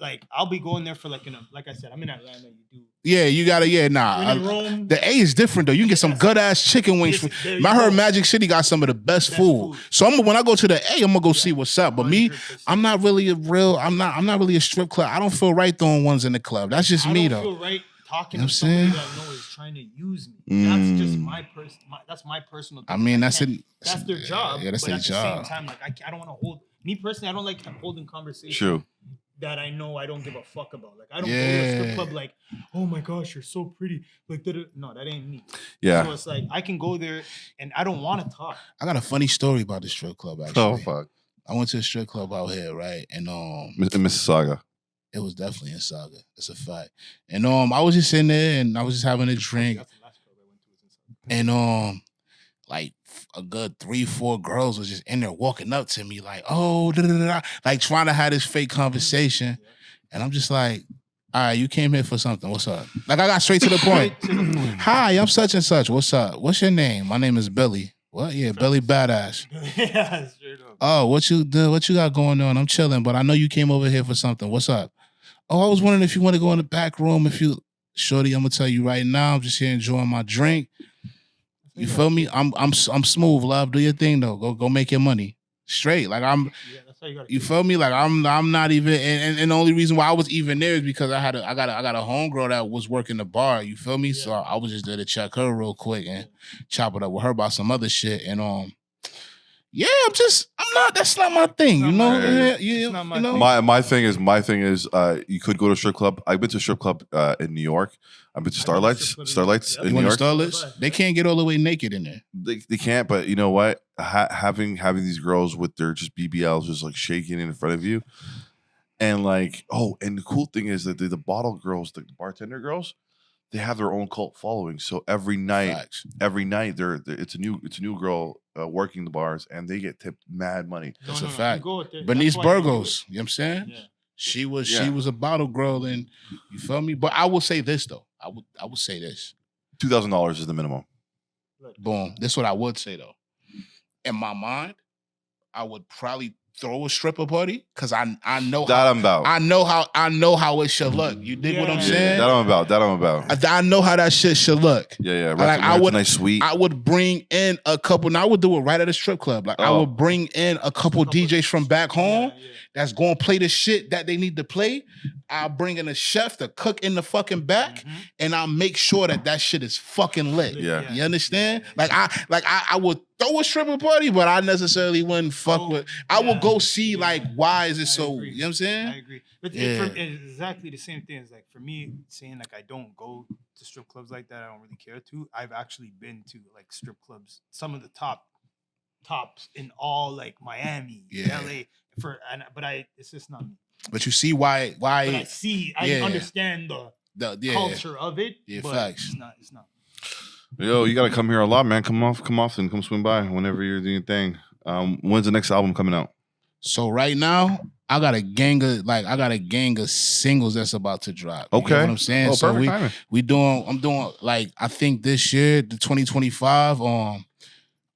Like, I'll be going there for like I said, I'm in Atlanta. You do. Yeah, you gotta. Yeah, nah. You're in Rome. The A is different though. You can get some good ass chicken wings. Yes, there you I heard go. Magic City got some of the best Best food. food. So when I go to the A, I'm gonna go see what's up. But me, 100%. I'm not really I'm not really a strip club. I don't feel right throwing ones in the club. That's just me I though. don't feel right talking You know to what I'm somebody saying? that I know is trying to use me. That's just that's my personal thing. I mean, that's can't- it. That's their job. Yeah, that's but their at job. the same time, like I don't want to hold. Me personally, I don't like holding conversations True. that I know I don't give a fuck about. Like I don't go to a Yeah. strip club like, oh my gosh, you're so pretty. Like that. No, that ain't me. So Yeah. it's like I can go there and I don't want to talk. I got a funny story about the strip club actually. Oh fuck. I went to a strip club out here, right? And Mississauga. it was definitely in Saga. It's a fact. And I was just in there and I was just having a drink. That's the last club I went to was inside. And like a good 3-4 girls was just in there walking up to me like, oh, da-da-da-da, like trying to have this fake conversation. Yeah. And I'm just like, all right, you came here for something. What's up? Like I got straight to the point. Hi, I'm such and such. What's up? What's your name? My name is Billy. What? Yeah, Billy Badass. Yeah, straight up. Oh, what you do? What you got going on? I'm chilling, but I know you came over here for something. What's up? Oh, I was wondering if you want to go in the back room. If you, shorty, I'm gonna tell you right now. I'm just here enjoying my drink. You feel me? I'm smooth, love. Do your thing though. Go make your money straight. Like Yeah, that's how you got. you feel me? Like I'm not even. And the only reason why I was even there is because I got a homegirl that was working the bar. You feel me? Yeah. So I was just there to check her real quick and chop it up with her about some other shit. And yeah, I'm not. That's not my thing. You It's know? not my- Yeah, it's you not my know. thing. My thing is you could go to a strip club. I've been to a strip club in New York. I've been to I've been to Starlights. strip club in- Starlights Yep. in You New want to York. start this? They can't get all the way naked in there. They can't, but you know what? Having these girls with their just BBLs just like shaking in front of you, and like and the cool thing is that the bottle girls, the bartender girls, they have their own cult following. So every night, Facts. they're it's a new girl working the bars, and they get tipped mad money. That's a you fact. go with it. Bernice That's why you do Burgos. You know what I'm saying? it. Yeah. She was Yeah. a bottle girl, and you feel me? But I will say this though. I would say this. $2,000 is the minimum. Look, Boom. This is what I would say though. In my mind, I would probably throw a stripper party because I know That how, I'm about. I know how it should look. You dig what I'm Yeah. saying? That I'm about. That I'm about. I know how that shit should look. Yeah. Like, I Rent would- a nice suite. I would bring in a couple. Now I would do it right at a strip club. Like I Oh. would bring in a couple DJs from back home Yeah. that's going to play the shit that they need to play. I'll bring in a chef to cook in the fucking back, and I'll make sure that shit is fucking lit. Yeah. You understand? Like I would throw a stripper party, but I necessarily wouldn't fuck with. I would go see like why is it so? agree. You know what I'm saying? I agree. But it's exactly the same thing as like for me saying like I don't go to strip clubs like that. I don't really care to. I've actually been to like strip clubs, some of the tops in all like Miami, LA. It's just not me. But you see why But I understand the culture of it. Yeah, but facts. It's not. Yo, you gotta come here a lot, man. Come off and come swing by whenever you're doing your thing. When's the next album coming out? So right now, I got a gang of singles that's about to drop. You Okay. know what I'm saying? So timing. I'm doing like I think this year, the 2025,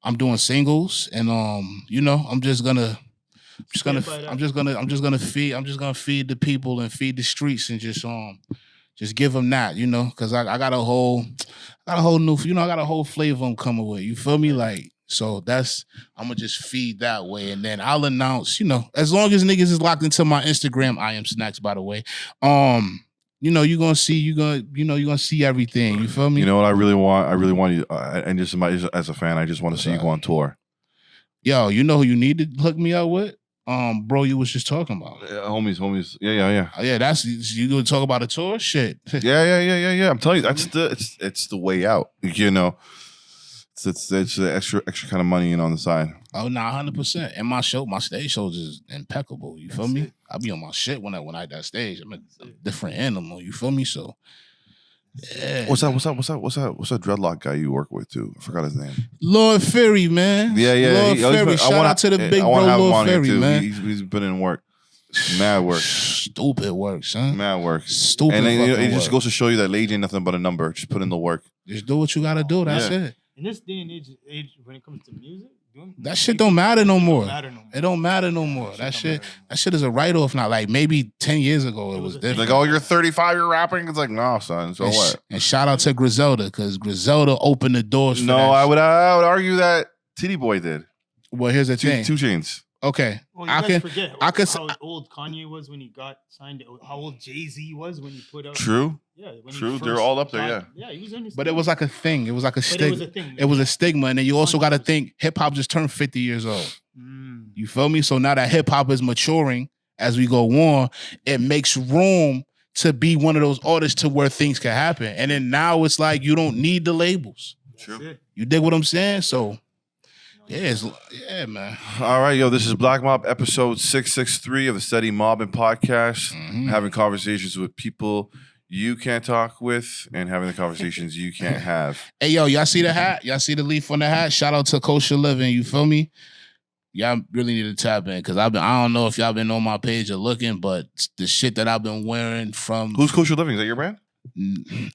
I'm doing singles and I'm just gonna feed the people and feed the streets and just give them that, because I got a whole new, I got a whole flavor I'm coming with. You feel me? Like, so I'm gonna just feed that way, and then I'll announce, as long as niggas is locked into my Instagram, IAMSNACKZ, by the way. You're gonna see everything. You feel me? You know what I really want you, and just as a fan, I just want to see you go on tour. Yo, you know who you need to hook me up with? Bro, you was just talking about. Homies. Yeah. Yeah, that's you gonna talk about a tour? Shit. Yeah. I'm telling you, it's the way out. It's the extra kind of money in on the side. Oh, nah, 100%. And my stage shows is impeccable. You feel me? I be on my shit when I that stage. I'm a different animal. You feel me? So, yeah. What's that dreadlock guy you work with too? I forgot his name. Lord Ferry, man. Yeah. Lord Ferry. Shout out to the big bro, Lord Ferry, man. He's been in work. Mad work. Stupid work, son. Mad work. Stupid. And then it work. just goes to show you that age ain't nothing but a number. Just put in the work. Just do what you gotta do. That's it. In this day and age, when it comes to music, that shit don't matter no more. It don't matter no more. That shit is a write-off now. Like maybe 10 years ago it was different. Like, oh, you're 35, you're rapping? It's like, no, son. So what? And shout out to Griselda, because Griselda opened the doors for that. I would argue that Titty Boy did. Well, here's the thing. 2 Chainz. Okay. Well, you guys forget how old Kanye was when he got signed, how old Jay-Z was when he put out. True. Yeah. True. They're all up there, yeah. Yeah, he was in his But it was like a thing. It was like a stigma. It was a thing. It was a stigma. And then you also got to think hip-hop just turned 50 years old. You feel me? So now that hip-hop is maturing as we go on, it makes room to be one of those artists to where things can happen. And then now it's like you don't need the labels. True. You dig what I'm saying? So... Yeah, man. All right, yo, this is Blaqmvb, episode 663 of the Steady Mobbin podcast. Having conversations with people you can't talk with and having the conversations you can't have. Hey, yo, y'all see the hat? Y'all see the leaf on the hat? Shout out to Kosher Living, you feel me? Y'all really need to tap in, because I don't know if y'all been on my page or looking, but the shit that I've been wearing from... Who's Kosher Living? Is that your brand?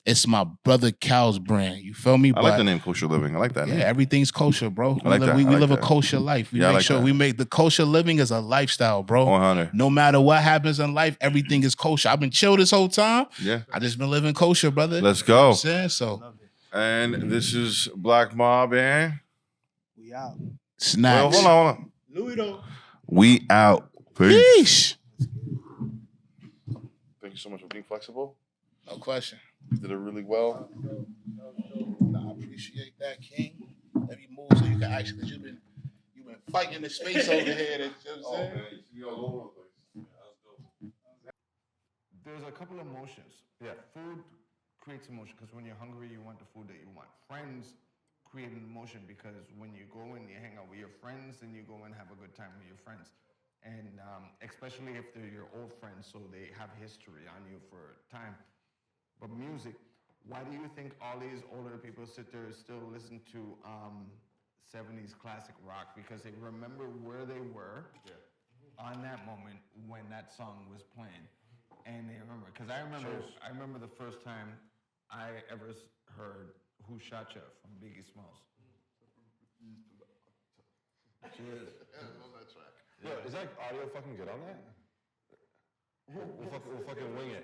It's my brother Cal's brand. You feel me? I like the name Kosher Living. I like that name. Yeah, everything's kosher, bro. I like that. We live that. A kosher life. We make make sure that. we make the kosher living is a lifestyle, bro. 100. No matter what happens in life, everything is kosher. I've been chill this whole time. Yeah. I just been living kosher, brother. Let's go. You know what I'm saying? So. And this is Blaqmvb and... We out. Snacks. Well, hold on. Louis. We out. Peace. Thank you so much for being flexible. No question. You did it really well. I appreciate that, King. Let me move so you can actually, because you've been fighting the space over here. You know what I'm saying? You're all over the place. There's a couple emotions. Yeah, food creates emotion, because when you're hungry, you want the food that you want. Friends create an emotion, because when you go and you hang out with your friends, then you go and have a good time with your friends. And especially if they're your old friends, so they have history on you for time. But music, why do you think all these older people sit there and still listen to 70s classic rock? Because they remember where they were on that moment when that song was playing. And they remember, because I remember the first time I ever heard Who Shot Ya from Biggie Smalls. Cheers. Yo, is that audio fucking good on that? We'll fucking wing it.